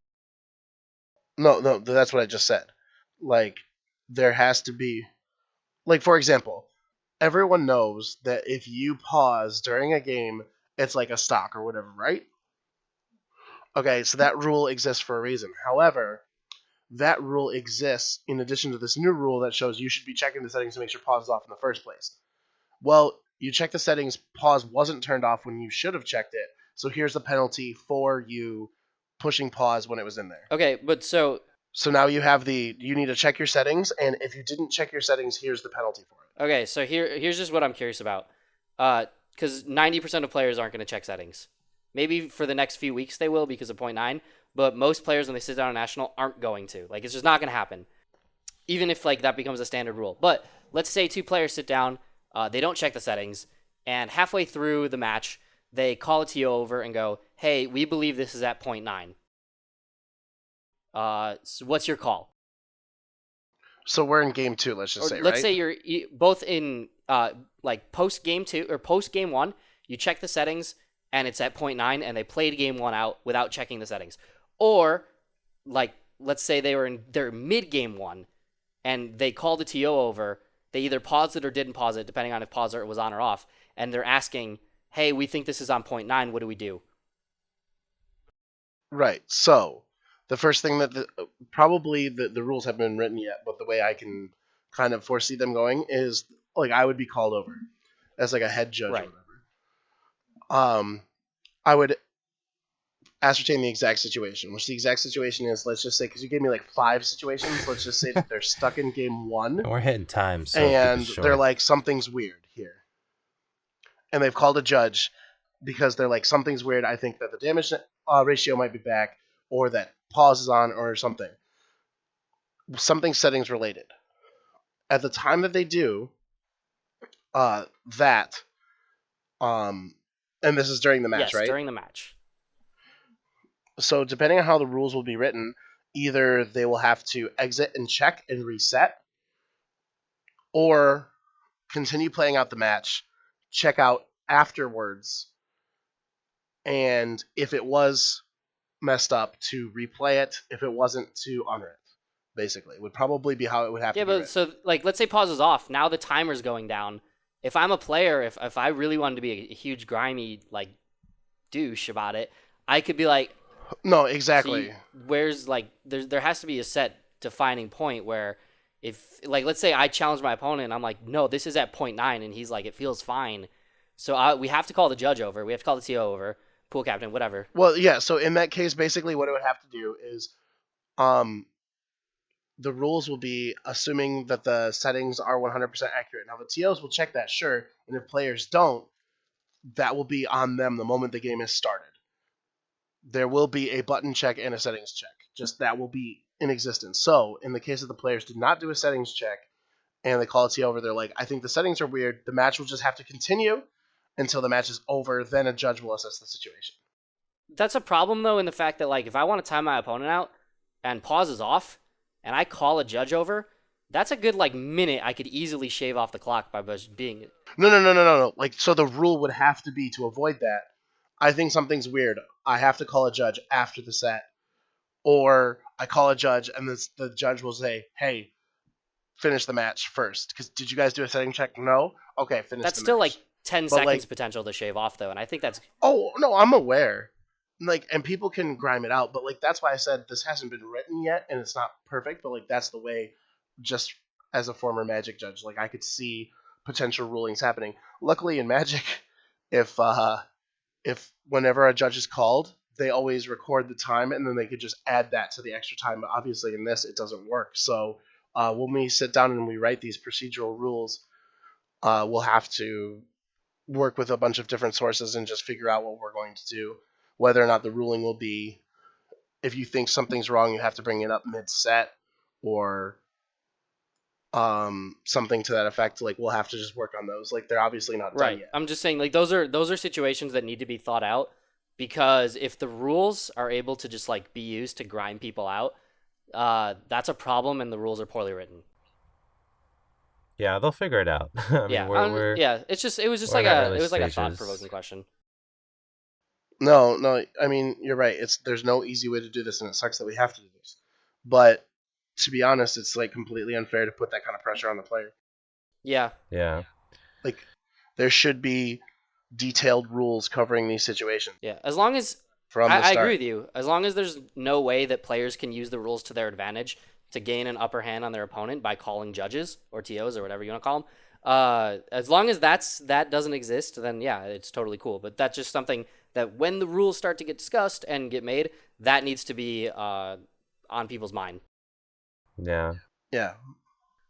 Speaker 2: No, that's what I just said. Like, there has to be, like, for example, everyone knows that if you pause during a game, it's like a stock or whatever, right? Okay, so that rule exists for a reason. However, that rule exists in addition to this new rule that shows you should be checking the settings to make sure pause is off in the first place. Well, you check the settings, pause wasn't turned off when you should have checked it, so here's the penalty for you pushing pause when it was in there.
Speaker 4: Okay, but so
Speaker 2: now you have you need to check your settings, and if you didn't check your settings, here's the penalty for it.
Speaker 4: Okay, so here's just what I'm curious about. Because 90% of players aren't going to check settings. Maybe for the next few weeks they will because of 0.9, but most players when they sit down on National aren't going to. Like, it's just not going to happen. Even if, like, that becomes a standard rule. But let's say 2 players sit down, they don't check the settings, and halfway through the match, they call a TO over and go, hey, we believe this is at 0.9. So what's your call?
Speaker 2: So we're in game 2, let's just
Speaker 4: Or
Speaker 2: say,
Speaker 4: let's
Speaker 2: right?
Speaker 4: say you're both in like post game 2 or post game 1. You check the settings and it's at 0.9, and they played game 1 out without checking the settings. Or like let's say they were in their mid game 1 and they called the TO over. They either paused it or didn't pause it, depending on if pause it was on or off. And they're asking, "Hey, we think this is on 0.9. What do we do?"
Speaker 2: Right. So the first thing that probably the rules haven't been written yet, but the way I can kind of foresee them going is like I would be called over as like a head judge
Speaker 4: Right.
Speaker 2: or whatever. I would ascertain the exact situation, which the exact situation is, let's just say, because you gave me like 5 situations, let's just say that they're stuck in game 1
Speaker 3: And we're hitting time, so
Speaker 2: and
Speaker 3: keep it
Speaker 2: they're
Speaker 3: short.
Speaker 2: like, something's weird here. And they've called a judge because they're like, something's weird. I think that the damage ratio might be back, or that pause is on, or something. Something settings related. At the time that they do that, and this is during the match,
Speaker 4: Yes,
Speaker 2: right?
Speaker 4: during the match.
Speaker 2: So depending on how the rules will be written, either they will have to exit and check and reset, or continue playing out the match, check out afterwards, and if it was messed up, to replay it. If it wasn't, to honor it. Basically, would probably be how it would have
Speaker 4: Yeah,
Speaker 2: to be
Speaker 4: but
Speaker 2: written.
Speaker 4: so like let's say pause is off. Now the timer's going down. If I'm a player, if I really wanted to be a huge grimy like douche about it, I could be like,
Speaker 2: No,
Speaker 4: so
Speaker 2: exactly.
Speaker 4: where's like there has to be a set defining point where if like let's say I challenge my opponent and I'm like, no, this is at 0.9, and he's like, it feels fine. So we have to call the judge over. We have to call the TO over, pool captain, whatever.
Speaker 2: Well, yeah. So in that case, basically, what it would have to do is, the rules will be assuming that the settings are 100% accurate. Now the TOs will check that, sure, and if players don't, that will be on them the moment the game is started. There will be a button check and a settings check. Just that will be in existence. So in the case of the players did not do a settings check and they call a TO over, they're like, I think the settings are weird. The match will just have to continue until the match is over. Then a judge will assess the situation.
Speaker 4: That's a problem though in the fact that like if I want to time my opponent out and pause is off and I call a judge over, that's a good like minute I could easily shave off the clock by just being.
Speaker 2: No. Like, so the rule would have to be, to avoid that, I think something's weird. I have to call a judge after the set. Or I call a judge and the judge will say, hey, finish the match first. Because did you guys do a setting check? No? Okay, finish
Speaker 4: That's
Speaker 2: the
Speaker 4: still
Speaker 2: match.
Speaker 4: like 10
Speaker 2: But,
Speaker 4: seconds
Speaker 2: like,
Speaker 4: potential to shave off though, and I think that's
Speaker 2: oh, no, I'm aware. Like, and people can grime it out. But, like, that's why I said this hasn't been written yet and it's not perfect. But, like, that's the way, just as a former Magic judge, like, I could see potential rulings happening. Luckily in Magic, if whenever a judge is called, they always record the time and then they could just add that to the extra time. But obviously in this, it doesn't work. So when we sit down and we write these procedural rules, we'll have to work with a bunch of different sources and just figure out what we're going to do. Whether or not the ruling will be, if you think something's wrong, you have to bring it up mid-set, or something to that effect. Like, we'll have to just work on those. Like, they're obviously not done
Speaker 4: right.
Speaker 2: yet.
Speaker 4: I'm just saying like those are situations that need to be thought out, because if the rules are able to just like be used to grind people out, that's a problem, and the rules are poorly written.
Speaker 3: Yeah, they'll figure it out. I mean,
Speaker 4: Yeah,
Speaker 3: we're
Speaker 4: yeah. It was just
Speaker 3: we're
Speaker 4: like
Speaker 3: in our
Speaker 4: a
Speaker 3: early
Speaker 4: it was like a
Speaker 3: stages.
Speaker 4: thought-provoking question.
Speaker 2: No, I mean, you're right. There's no easy way to do this, and it sucks that we have to do this. But to be honest, it's like completely unfair to put that kind of pressure on the player.
Speaker 4: Yeah.
Speaker 3: Yeah.
Speaker 2: Like, there should be detailed rules covering these situations
Speaker 4: Yeah. As long as
Speaker 2: from the
Speaker 4: I
Speaker 2: start.
Speaker 4: agree with you. As long as there's no way that players can use the rules to their advantage to gain an upper hand on their opponent by calling judges or TOs or whatever you want to call them. As long as that doesn't exist, then yeah, it's totally cool. But that's just something that when the rules start to get discussed and get made, that needs to be on people's mind.
Speaker 3: Yeah.
Speaker 2: Yeah.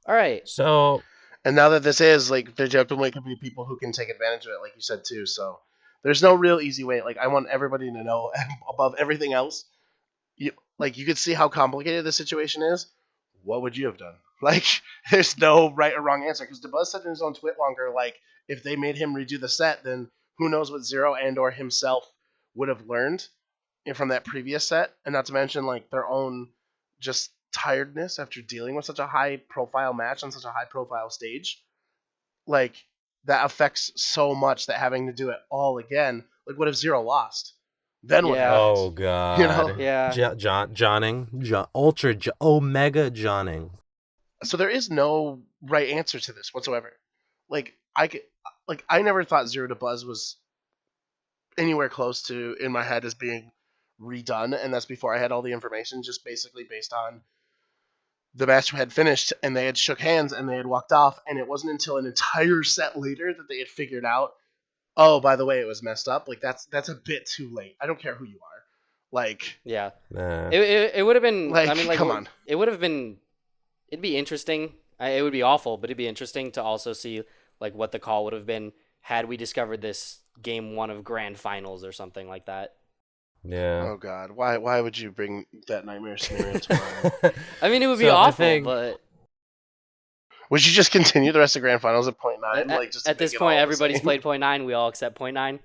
Speaker 4: All right.
Speaker 3: So
Speaker 2: And now that this is, like, there definitely could be people who can take advantage of it, like you said, too. So there's no real easy way. Like, I want everybody to know, above everything else, you could see how complicated the situation is. What would you have done? Like, there's no right or wrong answer. Because DeBuzz said in his own tweet longer, like, if they made him redo the set, then who knows what Zero and or himself would have learned from that previous set. And not to mention, like, their own just tiredness after dealing with such a high-profile match on such a high-profile stage. Like, that affects so much that having to do it all again. Like, what if Zero lost? Then what
Speaker 4: Yeah.
Speaker 3: Oh
Speaker 2: happens?
Speaker 3: God.
Speaker 2: You know?
Speaker 4: Yeah.
Speaker 3: Omega Johnning.
Speaker 2: So there is no right answer to this whatsoever. Like, I never thought Zero to Buzz was anywhere close to in my head as being redone, and that's before I had all the information, just basically based on the match had finished and they had shook hands and they had walked off, and it wasn't until an entire set later that they had figured out, oh, by the way, it was messed up. Like, that's a bit too late. I don't care who you are. Like,
Speaker 4: Yeah.
Speaker 3: Nah.
Speaker 4: It would have been.
Speaker 2: Like,
Speaker 4: I mean, like,
Speaker 2: come on.
Speaker 4: It would have been. It'd be interesting. It would be awful, but it'd be interesting to also see like what the call would have been had we discovered this game one of grand finals or something like that.
Speaker 3: Yeah.
Speaker 2: Oh God, why would you bring that nightmare scenario tomorrow?
Speaker 4: I mean, it would be
Speaker 3: So I
Speaker 4: awful,
Speaker 3: think-
Speaker 4: but
Speaker 2: Would you just continue the rest of grand finals at .9?
Speaker 4: at,
Speaker 2: Like, just to
Speaker 4: at this
Speaker 2: make it all
Speaker 4: point,
Speaker 2: the
Speaker 4: everybody's
Speaker 2: same?
Speaker 4: played .9. We all accept .9.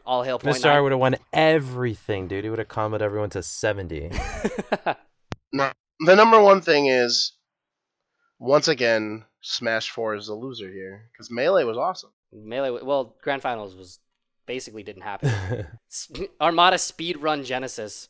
Speaker 4: All hail
Speaker 3: Mr. R
Speaker 4: .9.
Speaker 3: would have won everything, dude. He would have comboed everyone to 70.
Speaker 2: No, the number one thing is, once again, Smash 4 is the loser here because Melee was awesome.
Speaker 4: Melee. Well, grand finals was basically didn't happen. Armada speed run Genesis.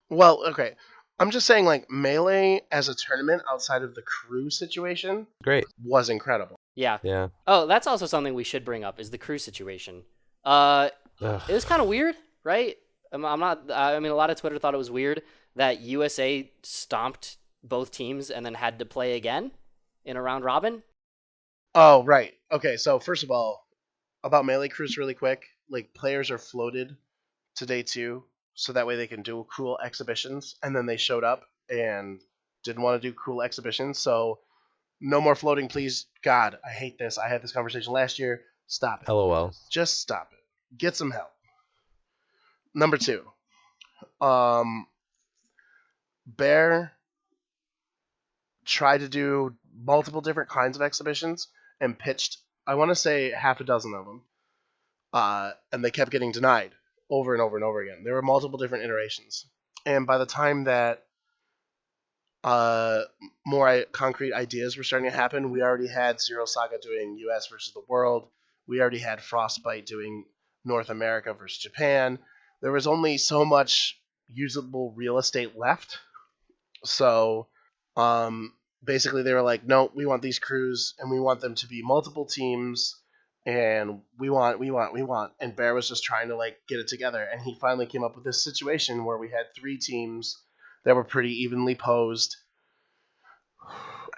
Speaker 2: Well, okay, I'm just saying, like, Melee as a tournament outside of the crew situation
Speaker 3: Great.
Speaker 2: was incredible.
Speaker 4: Yeah.
Speaker 3: Yeah.
Speaker 4: Oh, that's also something we should bring up is the crew situation.
Speaker 3: Ugh.
Speaker 4: It was kind of weird, right? I'm not. I mean, a lot of Twitter thought it was weird that USA stomped both teams and then had to play again in a round robin.
Speaker 2: Oh, right. Okay, so first of all, about Melee crews really quick, like, players are floated to day 2, so that way they can do cool exhibitions, and then they showed up and didn't want to do cool exhibitions, so no more floating, please. God, I hate this. I had this conversation last year. Stop it.
Speaker 3: LOL.
Speaker 2: Just stop it. Get some help. Number 2. Bear tried to do multiple different kinds of exhibitions and pitched, I want to say, half a dozen of them. And they kept getting denied over and over and over again. There were multiple different iterations. And by the time that more concrete ideas were starting to happen, we already had Zero Saga doing US versus the world. We already had Frostbite doing North America versus Japan. There was only so much usable real estate left. So basically they were like, no, we want these crews and we want them to be multiple teams and we want. And Bear was just trying to, like, get it together. And he finally came up with this situation where we had 3 teams that were pretty evenly posed,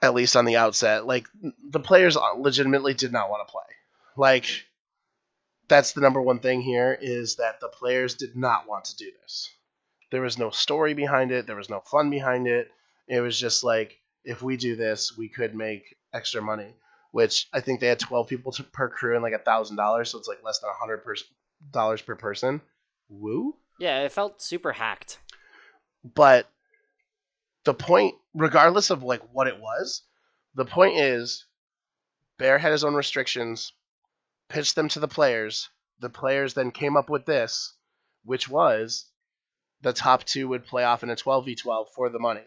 Speaker 2: at least on the outset. Like, the players legitimately did not want to play. Like, that's the number one thing here, is that the players did not want to do this. There was no story behind it. There was no fun behind it. It was just like, if we do this, we could make extra money, which I think they had 12 people per crew and like $1,000, so it's like less than $100 per person. Woo?
Speaker 4: Yeah, it felt super hacked.
Speaker 2: But the point, regardless of like what it was, the point is Bear had his own restrictions, pitched them to the players. The players then came up with this, which was the top 2 would play off in a 12v12 for the money.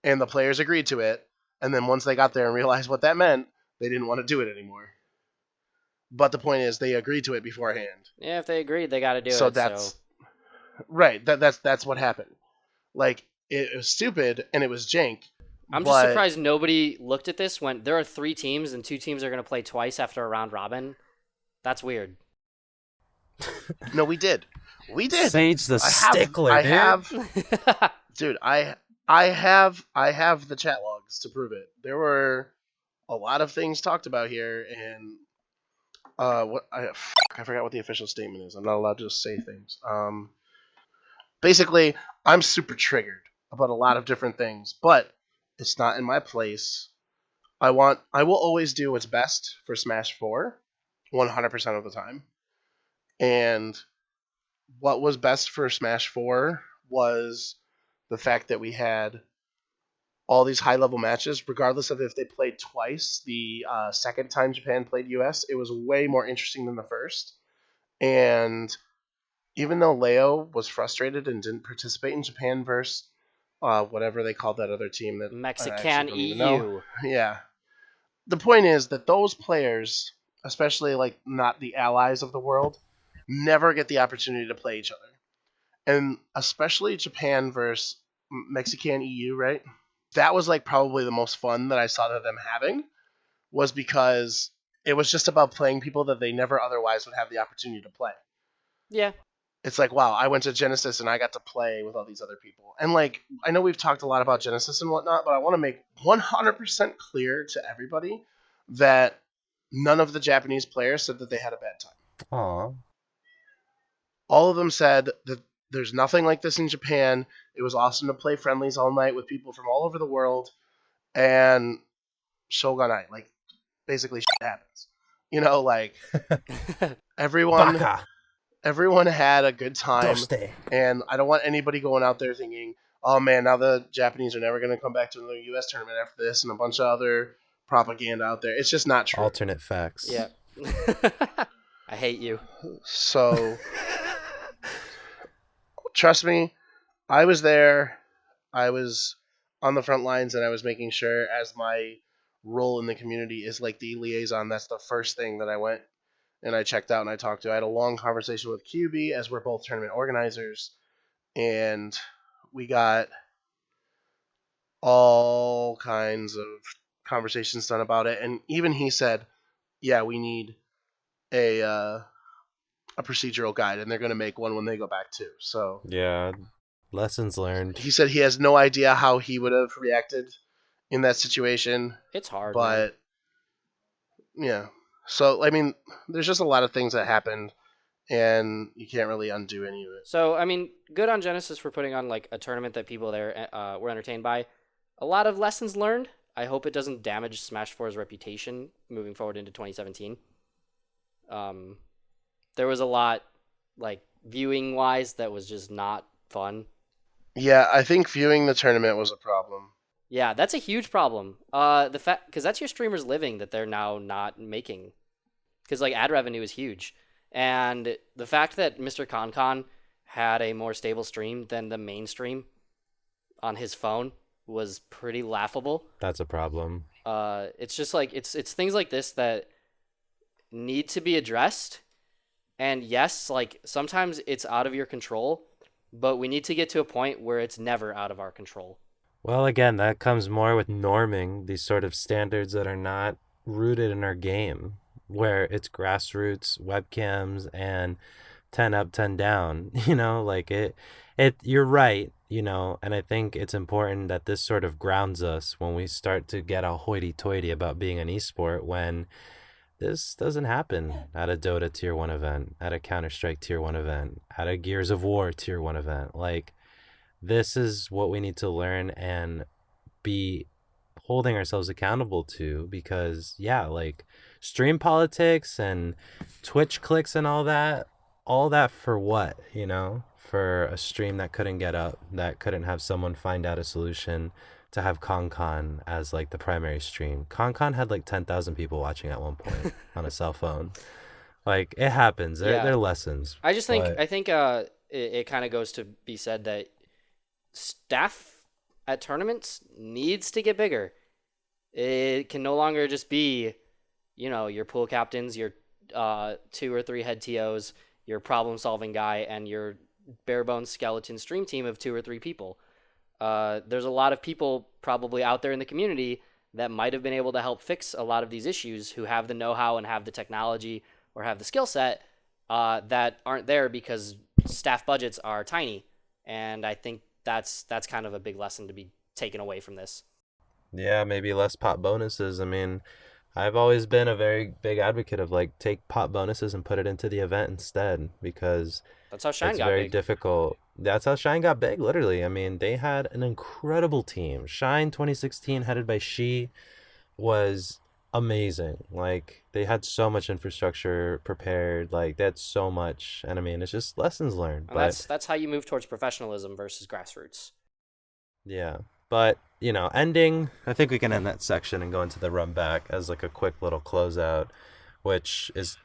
Speaker 2: And the players agreed to it, and then once they got there and realized what that meant, they didn't want to do it anymore. But the point is, they agreed to it beforehand.
Speaker 4: Yeah, if they agreed, they got to do
Speaker 2: So
Speaker 4: it.
Speaker 2: that's right. That's what happened. Like, it was stupid and it was jank.
Speaker 4: I'm just surprised nobody looked at this when there are 3 teams and 2 teams are going to play twice after a round robin. That's weird.
Speaker 2: No, we did. We did.
Speaker 3: Sage the stickler,
Speaker 2: I
Speaker 3: dude.
Speaker 2: have, dude. I have the chat logs to prove it. There were a lot of things talked about here, and I forgot what the official statement is. I'm not allowed to just say things. Basically, I'm super triggered about a lot of different things, but it's not in my place. I will always do what's best for Smash 4, 100% of the time. And what was best for Smash 4 was the fact that we had all these high-level matches, regardless of if they played twice. The second time Japan played US, it was way more interesting than the first. And even though Leo was frustrated and didn't participate in Japan versus whatever they called that other team that I actually
Speaker 4: Mexican
Speaker 2: don't even know.
Speaker 4: EU.
Speaker 2: Yeah. The point is that those players, especially like not the allies of the world, never get the opportunity to play each other. And especially Japan versus Mexican EU, right? That was like probably the most fun that I saw them having, was because it was just about playing people that they never otherwise would have the opportunity to play.
Speaker 4: Yeah.
Speaker 2: It's like, wow, I went to Genesis and I got to play with all these other people. And like, I know we've talked a lot about Genesis and whatnot, but I want to make 100% clear to everybody that none of the Japanese players said that they had a bad time.
Speaker 3: Aw.
Speaker 2: All of them said that there's nothing like this in Japan. It was awesome to play friendlies all night with people from all over the world. And Shogunai, like, basically shit happens. You know, like, everyone
Speaker 3: Baka.
Speaker 2: everyone had a good time.
Speaker 3: Doste.
Speaker 2: And I don't want anybody going out there thinking, oh man, now the Japanese are never going to come back to another U.S. tournament after this, and a bunch of other propaganda out there. It's just not true.
Speaker 3: Alternate facts.
Speaker 4: Yeah. I hate you.
Speaker 2: So, trust me, I was there. I was on the front lines, and I was making sure, as my role in the community is like the liaison, that's the first thing that I went and I checked out and I talked to. I had a long conversation with QB, as we're both tournament organizers, and we got all kinds of conversations done about it. And even he said, yeah, we need a procedural guide, and they're going to make one when they go back too. So
Speaker 3: Yeah. Lessons learned.
Speaker 2: he said he has no idea how he would have reacted in that situation,
Speaker 4: It's hard.
Speaker 2: but yeah. So I mean, there's just a lot of things that happened, and you can't really undo any of it.
Speaker 4: So, I mean, good on Genesis for putting on like a tournament that people there were entertained by. A lot of lessons learned. I hope it doesn't damage Smash 4's reputation moving forward into 2017. There was a lot, like, viewing wise, that was just not fun.
Speaker 2: Yeah, I think viewing the tournament was a problem.
Speaker 4: Yeah, that's a huge problem. The fact, because that's your streamer's living that they're now not making, because like ad revenue is huge, and the fact that Mr. Concon had a more stable stream than the main stream on his phone was pretty laughable.
Speaker 3: That's a problem.
Speaker 4: It's just like it's things like this that need to be addressed. And yes, like sometimes it's out of your control, but we need to get to a point where it's never out of our control.
Speaker 3: Well, again, that comes more with norming these sort of standards that are not rooted in our game, where it's grassroots, webcams, and 10 up, 10 down. You know, like it you're right, you know, and I think it's important that this sort of grounds us when we start to get all hoity-toity about being an esport, when this doesn't happen at a Dota Tier 1 event, at a Counter-Strike Tier 1 event, at a Gears of War Tier 1 event. Like, this is what we need to learn and be holding ourselves accountable to, because, yeah, like, stream politics and Twitch clicks and all that for what, you know? For a stream that couldn't get up, that couldn't have someone find out a solution to have ConCon as like the primary stream. ConCon had like 10,000 people watching at one point on a cell phone. Like, it happens. They're lessons.
Speaker 4: I just think
Speaker 3: but-
Speaker 4: I think it kind of goes to be said that staff at tournaments needs to get bigger. It can no longer just be, you know, your pool captains, your 2 or 3 head TOs, your problem solving guy, and your bare bones skeleton stream team of 2 or 3 people. There's a lot of people probably out there in the community that might have been able to help fix a lot of these issues, who have the know-how and have the technology or have the skill set that aren't there because staff budgets are tiny. And I think that's kind of a big lesson to be taken away from this.
Speaker 3: Yeah, maybe less pop bonuses. I mean, I've always been a very big advocate of like, take pop bonuses and put it into the event instead, because
Speaker 4: That's how Shine
Speaker 3: it's
Speaker 4: got
Speaker 3: very
Speaker 4: big.
Speaker 3: difficult. That's how Shine got big, literally. I mean, they had an incredible team. Shine 2016, headed by She, was amazing. Like, they had so much infrastructure prepared. Like, they had so much. And I mean, it's just lessons learned.
Speaker 4: And
Speaker 3: But
Speaker 4: that's how you move towards professionalism versus grassroots.
Speaker 3: yeah. But, you know, I think we can end that section and go into the run back as like a quick little closeout, which is,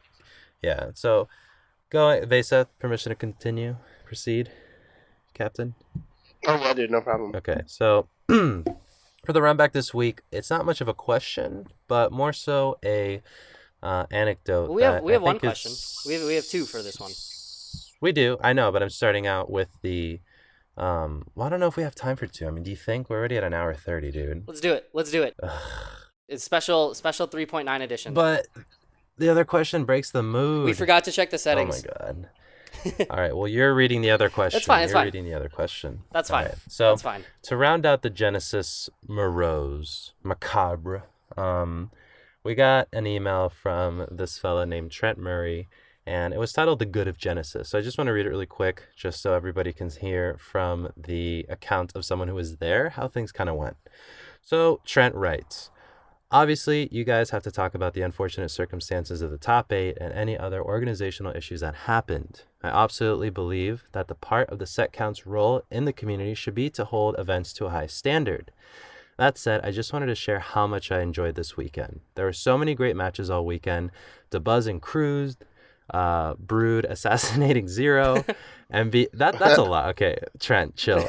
Speaker 3: yeah. So, go, Vayseth, permission to continue, proceed, Captain.
Speaker 2: Oh yeah, dude, no problem.
Speaker 3: Okay, so for the run back this week, it's not much of a question, but more so a anecdote.
Speaker 4: Well, we have one question. We have two for this one.
Speaker 3: We do, I know, but I'm starting out with the. Well, I don't know if we have time for two. I mean, do you think we're already at an hour 30, dude?
Speaker 4: Let's do it. It's special 3.9 edition.
Speaker 3: But the other question breaks the mood.
Speaker 4: We forgot to check the settings.
Speaker 3: Oh my god. All right. Well, you're reading the other question.
Speaker 4: That's fine.
Speaker 3: You're reading the other question.
Speaker 4: That's fine.
Speaker 3: All right. So
Speaker 4: that's fine.
Speaker 3: To round out the Genesis macabre, we got an email from this fella named Trent Murray, and it was titled "The Good of Genesis." So I just want to read it really quick, just so everybody can hear from the account of someone who was there how things kind of went. So Trent writes. Obviously, you guys have to talk about the unfortunate circumstances of the top 8 and any other organizational issues that happened. I absolutely believe that the part of the set count's role in the community should be to hold events to a high standard. That said, I just wanted to share how much I enjoyed this weekend. There were so many great matches all weekend. DeBuzz and Cruz, Brood assassinating Zero, that's a lot. Okay, Trent, chill.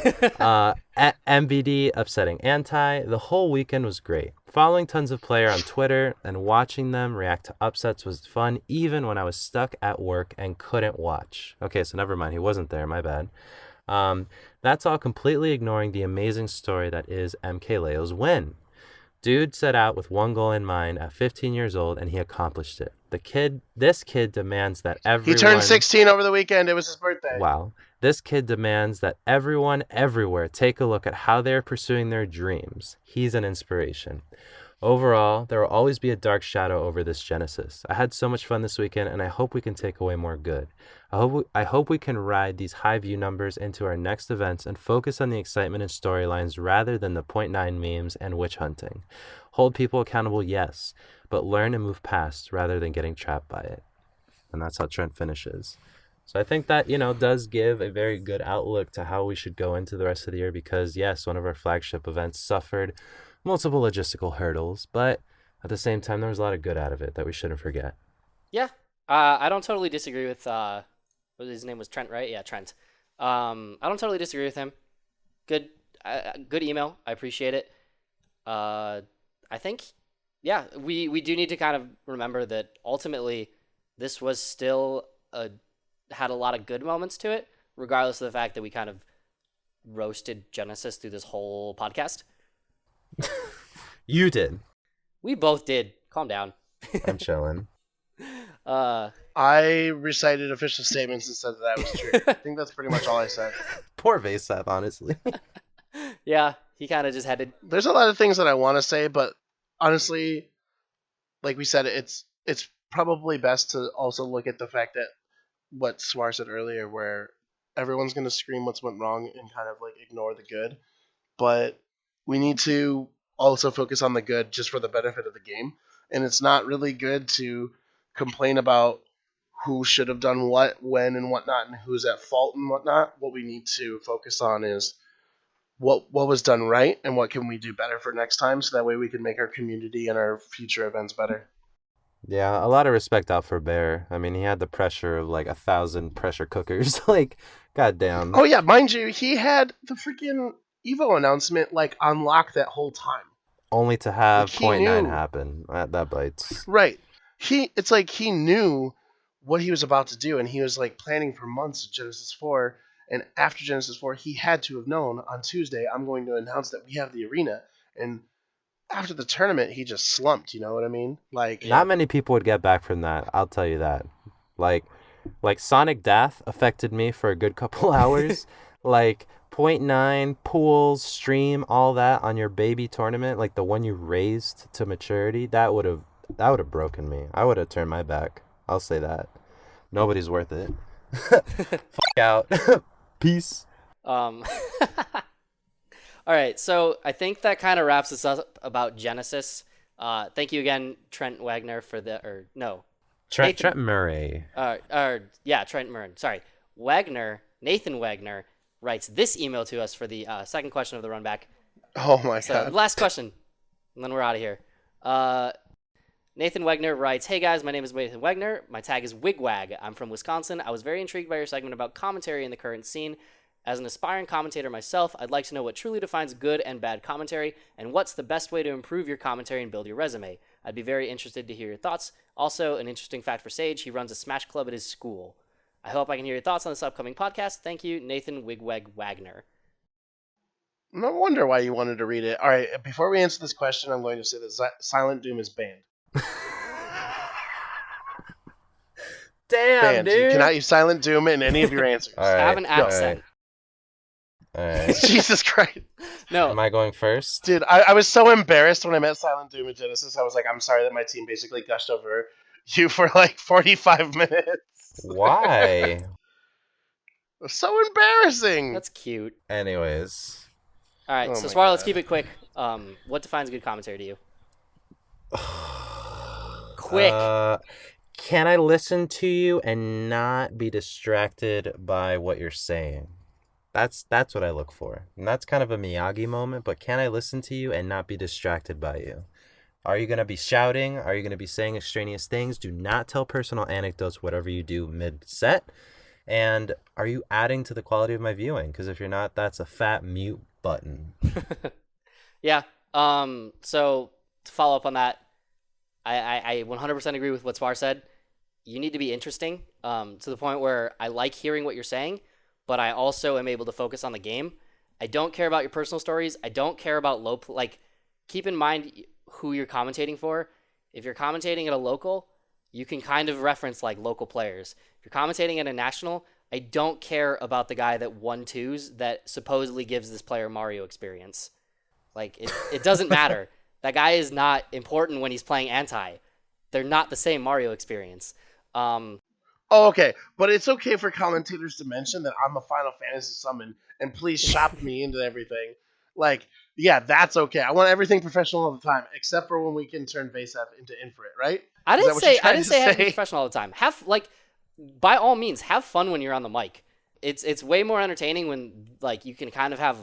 Speaker 3: MVD upsetting Anti. The whole weekend was great. Following tons of player on Twitter and watching them react to upsets was fun, even when I was stuck at work and couldn't watch. Okay, so never mind, he wasn't there, my bad. That's all completely ignoring the amazing story that is MKLeo's win. Dude set out with one goal in mind at 15 years old, and he accomplished it. This kid demands that everyone...
Speaker 2: He turned 16 over the weekend. It was his birthday.
Speaker 3: Wow. This kid demands that everyone everywhere take a look at how they're pursuing their dreams. He's an inspiration. Overall, there will always be a dark shadow over this Genesis. I had so much fun this weekend, and I hope we can take away more good. I hope we can ride these high view numbers into our next events and focus on the excitement and storylines rather than the 0.9 memes and witch hunting. Hold people accountable, yes, but learn and move past rather than getting trapped by it. And that's how Trent finishes. So I think that, does give a very good outlook to how we should go into the rest of the year because, yes, one of our flagship events suffered multiple logistical hurdles, but at the same time, there was a lot of good out of it that we shouldn't forget.
Speaker 4: Yeah, I don't totally disagree with, his name was Trent, right? Yeah, Trent. I don't totally disagree with him. Good email. I appreciate it. I think, yeah, we do need to kind of remember that ultimately this was still had a lot of good moments to it, regardless of the fact that we kind of roasted Genesis through this whole podcast.
Speaker 3: You did.
Speaker 4: We both did. Calm down.
Speaker 3: I'm chilling.
Speaker 2: I recited official statements and said that was true. I think that's pretty much all I said.
Speaker 3: Poor Vayseth, honestly.
Speaker 4: Yeah, he kind of just had to...
Speaker 2: There's a lot of things that I want to say, but honestly, like we said, it's probably best to also look at the fact that what Swar said earlier, where everyone's going to scream what's went wrong and kind of like ignore the good. But we need to also focus on the good just for the benefit of the game. And it's not really good to complain about who should have done what, when, and whatnot, and who's at fault and whatnot. What we need to focus on is what was done right and what can we do better for next time, so that way we can make our community and our future events better.
Speaker 3: Yeah, a lot of respect out for Bear. I mean, he had the pressure of like 1,000 pressure cookers. Like, goddamn.
Speaker 2: Oh yeah, mind you, he had the freaking Evo announcement like on lock that whole time.
Speaker 3: Only to have
Speaker 2: Like,
Speaker 3: 0.9 happen. That bites.
Speaker 2: Right. It's like he knew what he was about to do, and he was like planning for months of Genesis 4. And after Genesis 4, he had to have known on Tuesday, I'm going to announce that we have the arena. And after the tournament, he just slumped. You know what I mean? Like,
Speaker 3: not many people would get back from that. I'll tell you that. Like Sonic Death affected me for a good couple hours. Like 0.9 pools, stream, all that on your baby tournament, like the one you raised to maturity, that would have broken me. I would have turned my back. I'll say that. Nobody's worth it. Fuck out. Peace.
Speaker 4: All right, so I think that kind of wraps us up about Genesis. Thank you again, Trent Wagner, for the
Speaker 3: Trent Murray.
Speaker 4: Trent Murray. Sorry, Nathan Wagner writes this email to us for the second question of the run back.
Speaker 2: Oh my god.
Speaker 4: Last question, and then we're out of here. Nathan Wagner writes, "Hey guys, my name is Nathan Wagner. My tag is Wigwag. I'm from Wisconsin. I was very intrigued by your segment about commentary in the current scene. As an aspiring commentator myself, I'd like to know what truly defines good and bad commentary, and what's the best way to improve your commentary and build your resume. I'd be very interested to hear your thoughts. Also, an interesting fact for Sage, he runs a Smash Club at his school. I hope I can hear your thoughts on this upcoming podcast. Thank you, Nathan Wigweg Wagner.
Speaker 2: No wonder why you wanted to read it. All right, before we answer this question, I'm going to say that Silent Doom is banned.
Speaker 3: Damn,
Speaker 2: Banned.
Speaker 3: dude.
Speaker 2: You cannot use Silent Doom in any of your answers.
Speaker 3: All right.
Speaker 4: Have an accent.
Speaker 3: All right.
Speaker 2: Jesus Christ.
Speaker 4: No.
Speaker 3: Am I going first?
Speaker 2: Dude, I was so embarrassed when I met Silent Doom in Genesis. I was like, I'm sorry that my team basically gushed over you for like 45 minutes.
Speaker 3: Why?
Speaker 2: It was so embarrassing.
Speaker 4: That's cute.
Speaker 3: Anyways.
Speaker 4: All right,
Speaker 2: Oh
Speaker 4: so
Speaker 2: my
Speaker 4: Swar, let's
Speaker 2: God.
Speaker 4: keep it quick. What defines good commentary to you? Quick.
Speaker 3: Can I listen to you and not be distracted by what you're saying? That's what I look for. And that's kind of a Miyagi moment, but can I listen to you and not be distracted by you? Are you going to be shouting? Are you going to be saying extraneous things? Do not tell personal anecdotes, whatever you do mid-set. And are you adding to the quality of my viewing? Because if you're not, that's a fat mute button.
Speaker 4: Yeah. So to follow up on that, I 100% agree with what Swar said. You need to be interesting to the point where I like hearing what you're saying, but I also am able to focus on the game. I don't care about your personal stories. I don't care about keep in mind who you're commentating for. If you're commentating at a local, you can kind of reference like local players. If you're commentating at a national, I don't care about the guy that won twos that supposedly gives this player Mario experience. Like, it doesn't matter. That guy is not important when he's playing anti. They're not the same Mario experience.
Speaker 2: Oh, okay. But it's okay for commentators to mention that I'm a Final Fantasy summon and please shop me into everything. Like, yeah, that's okay. I want everything professional all the time, except for when we can turn Vayseth into Infinite, right?
Speaker 4: I
Speaker 2: Is that
Speaker 4: didn't
Speaker 2: what
Speaker 4: say
Speaker 2: you're trying to
Speaker 4: have to be
Speaker 2: say?
Speaker 4: professional all the time. By all means, have fun when you're on the mic. It's way more entertaining when like you can kind of have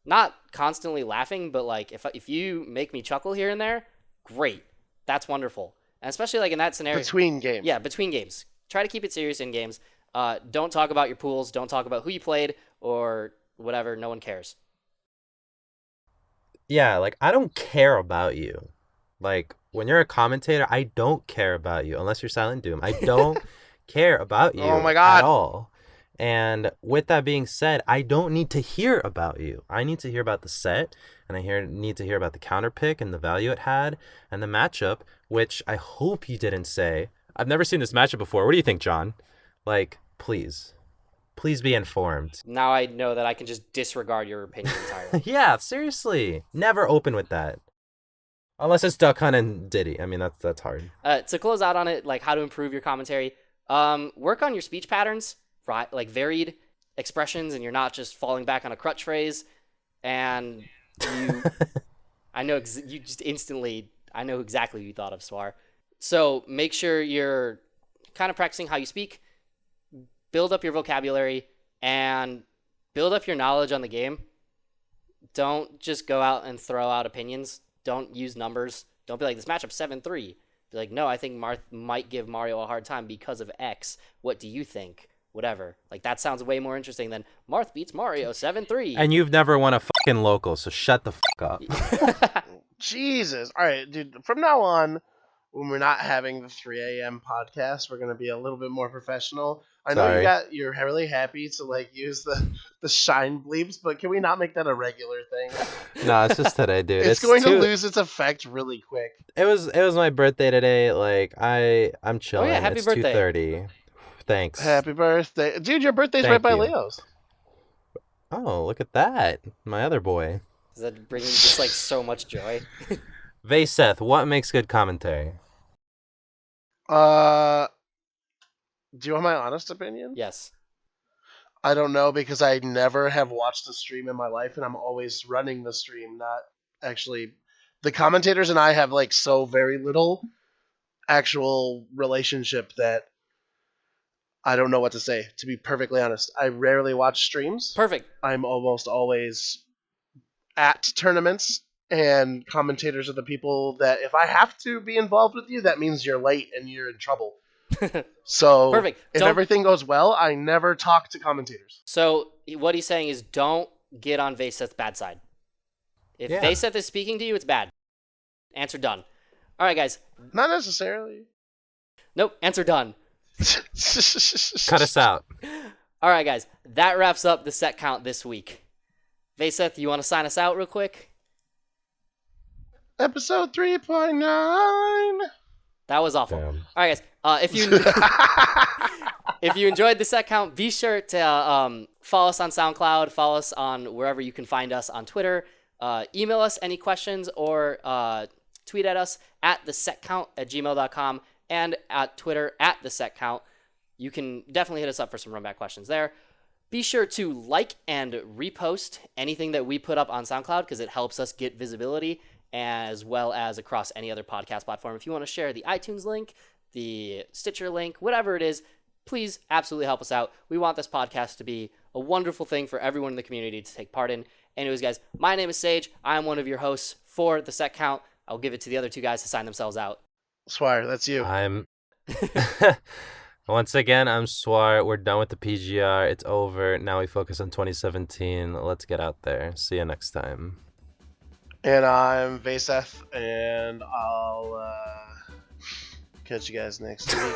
Speaker 4: not constantly laughing, but like if you make me chuckle here and there, great. That's wonderful. And especially like in that scenario.
Speaker 2: Between games.
Speaker 4: Yeah, between games. Try to keep it serious in games. Don't talk about your pools. Don't talk about who you played or whatever. No one cares.
Speaker 3: Yeah, like, I don't care about you. Like, when you're a commentator, I don't care about you, unless you're Silent Doom. I don't care about you
Speaker 2: Oh my God.
Speaker 3: at all. And with that being said, I don't need to hear about you. I need to hear about the set, and need to hear about the counter pick and the value it had, and the matchup, which I hope you didn't say. I've never seen this matchup before. What do you think, John? Like, please be informed.
Speaker 4: Now I know that I can just disregard your opinion entirely.
Speaker 3: Yeah, seriously. Never open with that. Unless it's Duck Hunt and Diddy. I mean, that's hard.
Speaker 4: To close out on it, like how to improve your commentary, work on your speech patterns, right? Like varied expressions, and you're not just falling back on a crutch phrase. And I know you just instantly, I know exactly who you thought of, Swar. So make sure you're kind of practicing how you speak, build up your vocabulary, and build up your knowledge on the game. Don't just go out and throw out opinions. Don't use numbers. Don't be like, this matchup 7-3. Be like, no, I think Marth might give Mario a hard time because of X. What do you think? Whatever. Like, that sounds way more interesting than Marth beats Mario 7-3.
Speaker 3: And you've never won a fucking local, so shut the fuck up.
Speaker 2: Jesus. All right, dude. From now on, when we're not having the 3 a.m. podcast, we're going to be a little bit more professional. I know
Speaker 3: Sorry.
Speaker 2: you're really happy to like use the shine bleeps, but can we not make that a regular thing?
Speaker 3: No, it's just today, dude.
Speaker 2: It's going to lose its effect really quick.
Speaker 3: It was my birthday today. Like, I'm chilling.
Speaker 4: happy
Speaker 3: it's
Speaker 4: birthday.
Speaker 3: 2:30. Thanks.
Speaker 2: Happy birthday. Dude, your birthday's
Speaker 3: Thank
Speaker 2: right by
Speaker 3: you.
Speaker 2: Leo's.
Speaker 3: Oh, look at that. My other boy.
Speaker 4: Does that bring you just like so much joy?
Speaker 3: Vayseth, what makes good commentary?
Speaker 2: Do you want my honest opinion?
Speaker 4: Yes.
Speaker 2: I don't know because I never have watched a stream in my life, and I'm always running the stream, not actually. The commentators and I have like so very little actual relationship that I don't know what to say, to be perfectly honest. I rarely watch streams.
Speaker 4: Perfect.
Speaker 2: I'm almost always at tournaments, and commentators are the people that if I have to be involved with you, that means you're late and you're in trouble. So
Speaker 4: Perfect.
Speaker 2: if
Speaker 4: Don't-
Speaker 2: everything goes well, I never talk to commentators.
Speaker 4: So what he's saying is don't get on Vayseth's bad side. If
Speaker 3: Yeah.
Speaker 4: Vayseth is speaking to you, it's bad. Answer done. All right, guys.
Speaker 2: Not necessarily.
Speaker 4: Nope. Answer done.
Speaker 3: Cut us out.
Speaker 4: All right, guys. That wraps up the set count this week. Vayseth, you want to sign us out real quick?
Speaker 2: Episode 3.9.
Speaker 4: That was awful.
Speaker 3: Damn.
Speaker 4: All right, guys. If you enjoyed the set count, be sure to follow us on SoundCloud, follow us on wherever you can find us on Twitter, email us any questions, or tweet at us at thesetcount@gmail.com and at Twitter at thesetcount. You can definitely hit us up for some runback questions there. Be sure to like and repost anything that we put up on SoundCloud because it helps us get visibility, as well as across any other podcast platform. If you want to share the iTunes link, the Stitcher link, whatever it is, please absolutely help us out. We want this podcast to be a wonderful thing for everyone in the community to take part in. Anyways, guys, my name is Sage. I'm one of your hosts for the set count. I'll give it to the other two guys to sign themselves out.
Speaker 2: Swire, that's you.
Speaker 3: I'm once again, I'm Swart. We're done with the PGR. It's over. Now we focus on 2017. Let's get out there. See you next time.
Speaker 2: And I'm Vayseth, and I'll catch you guys next week.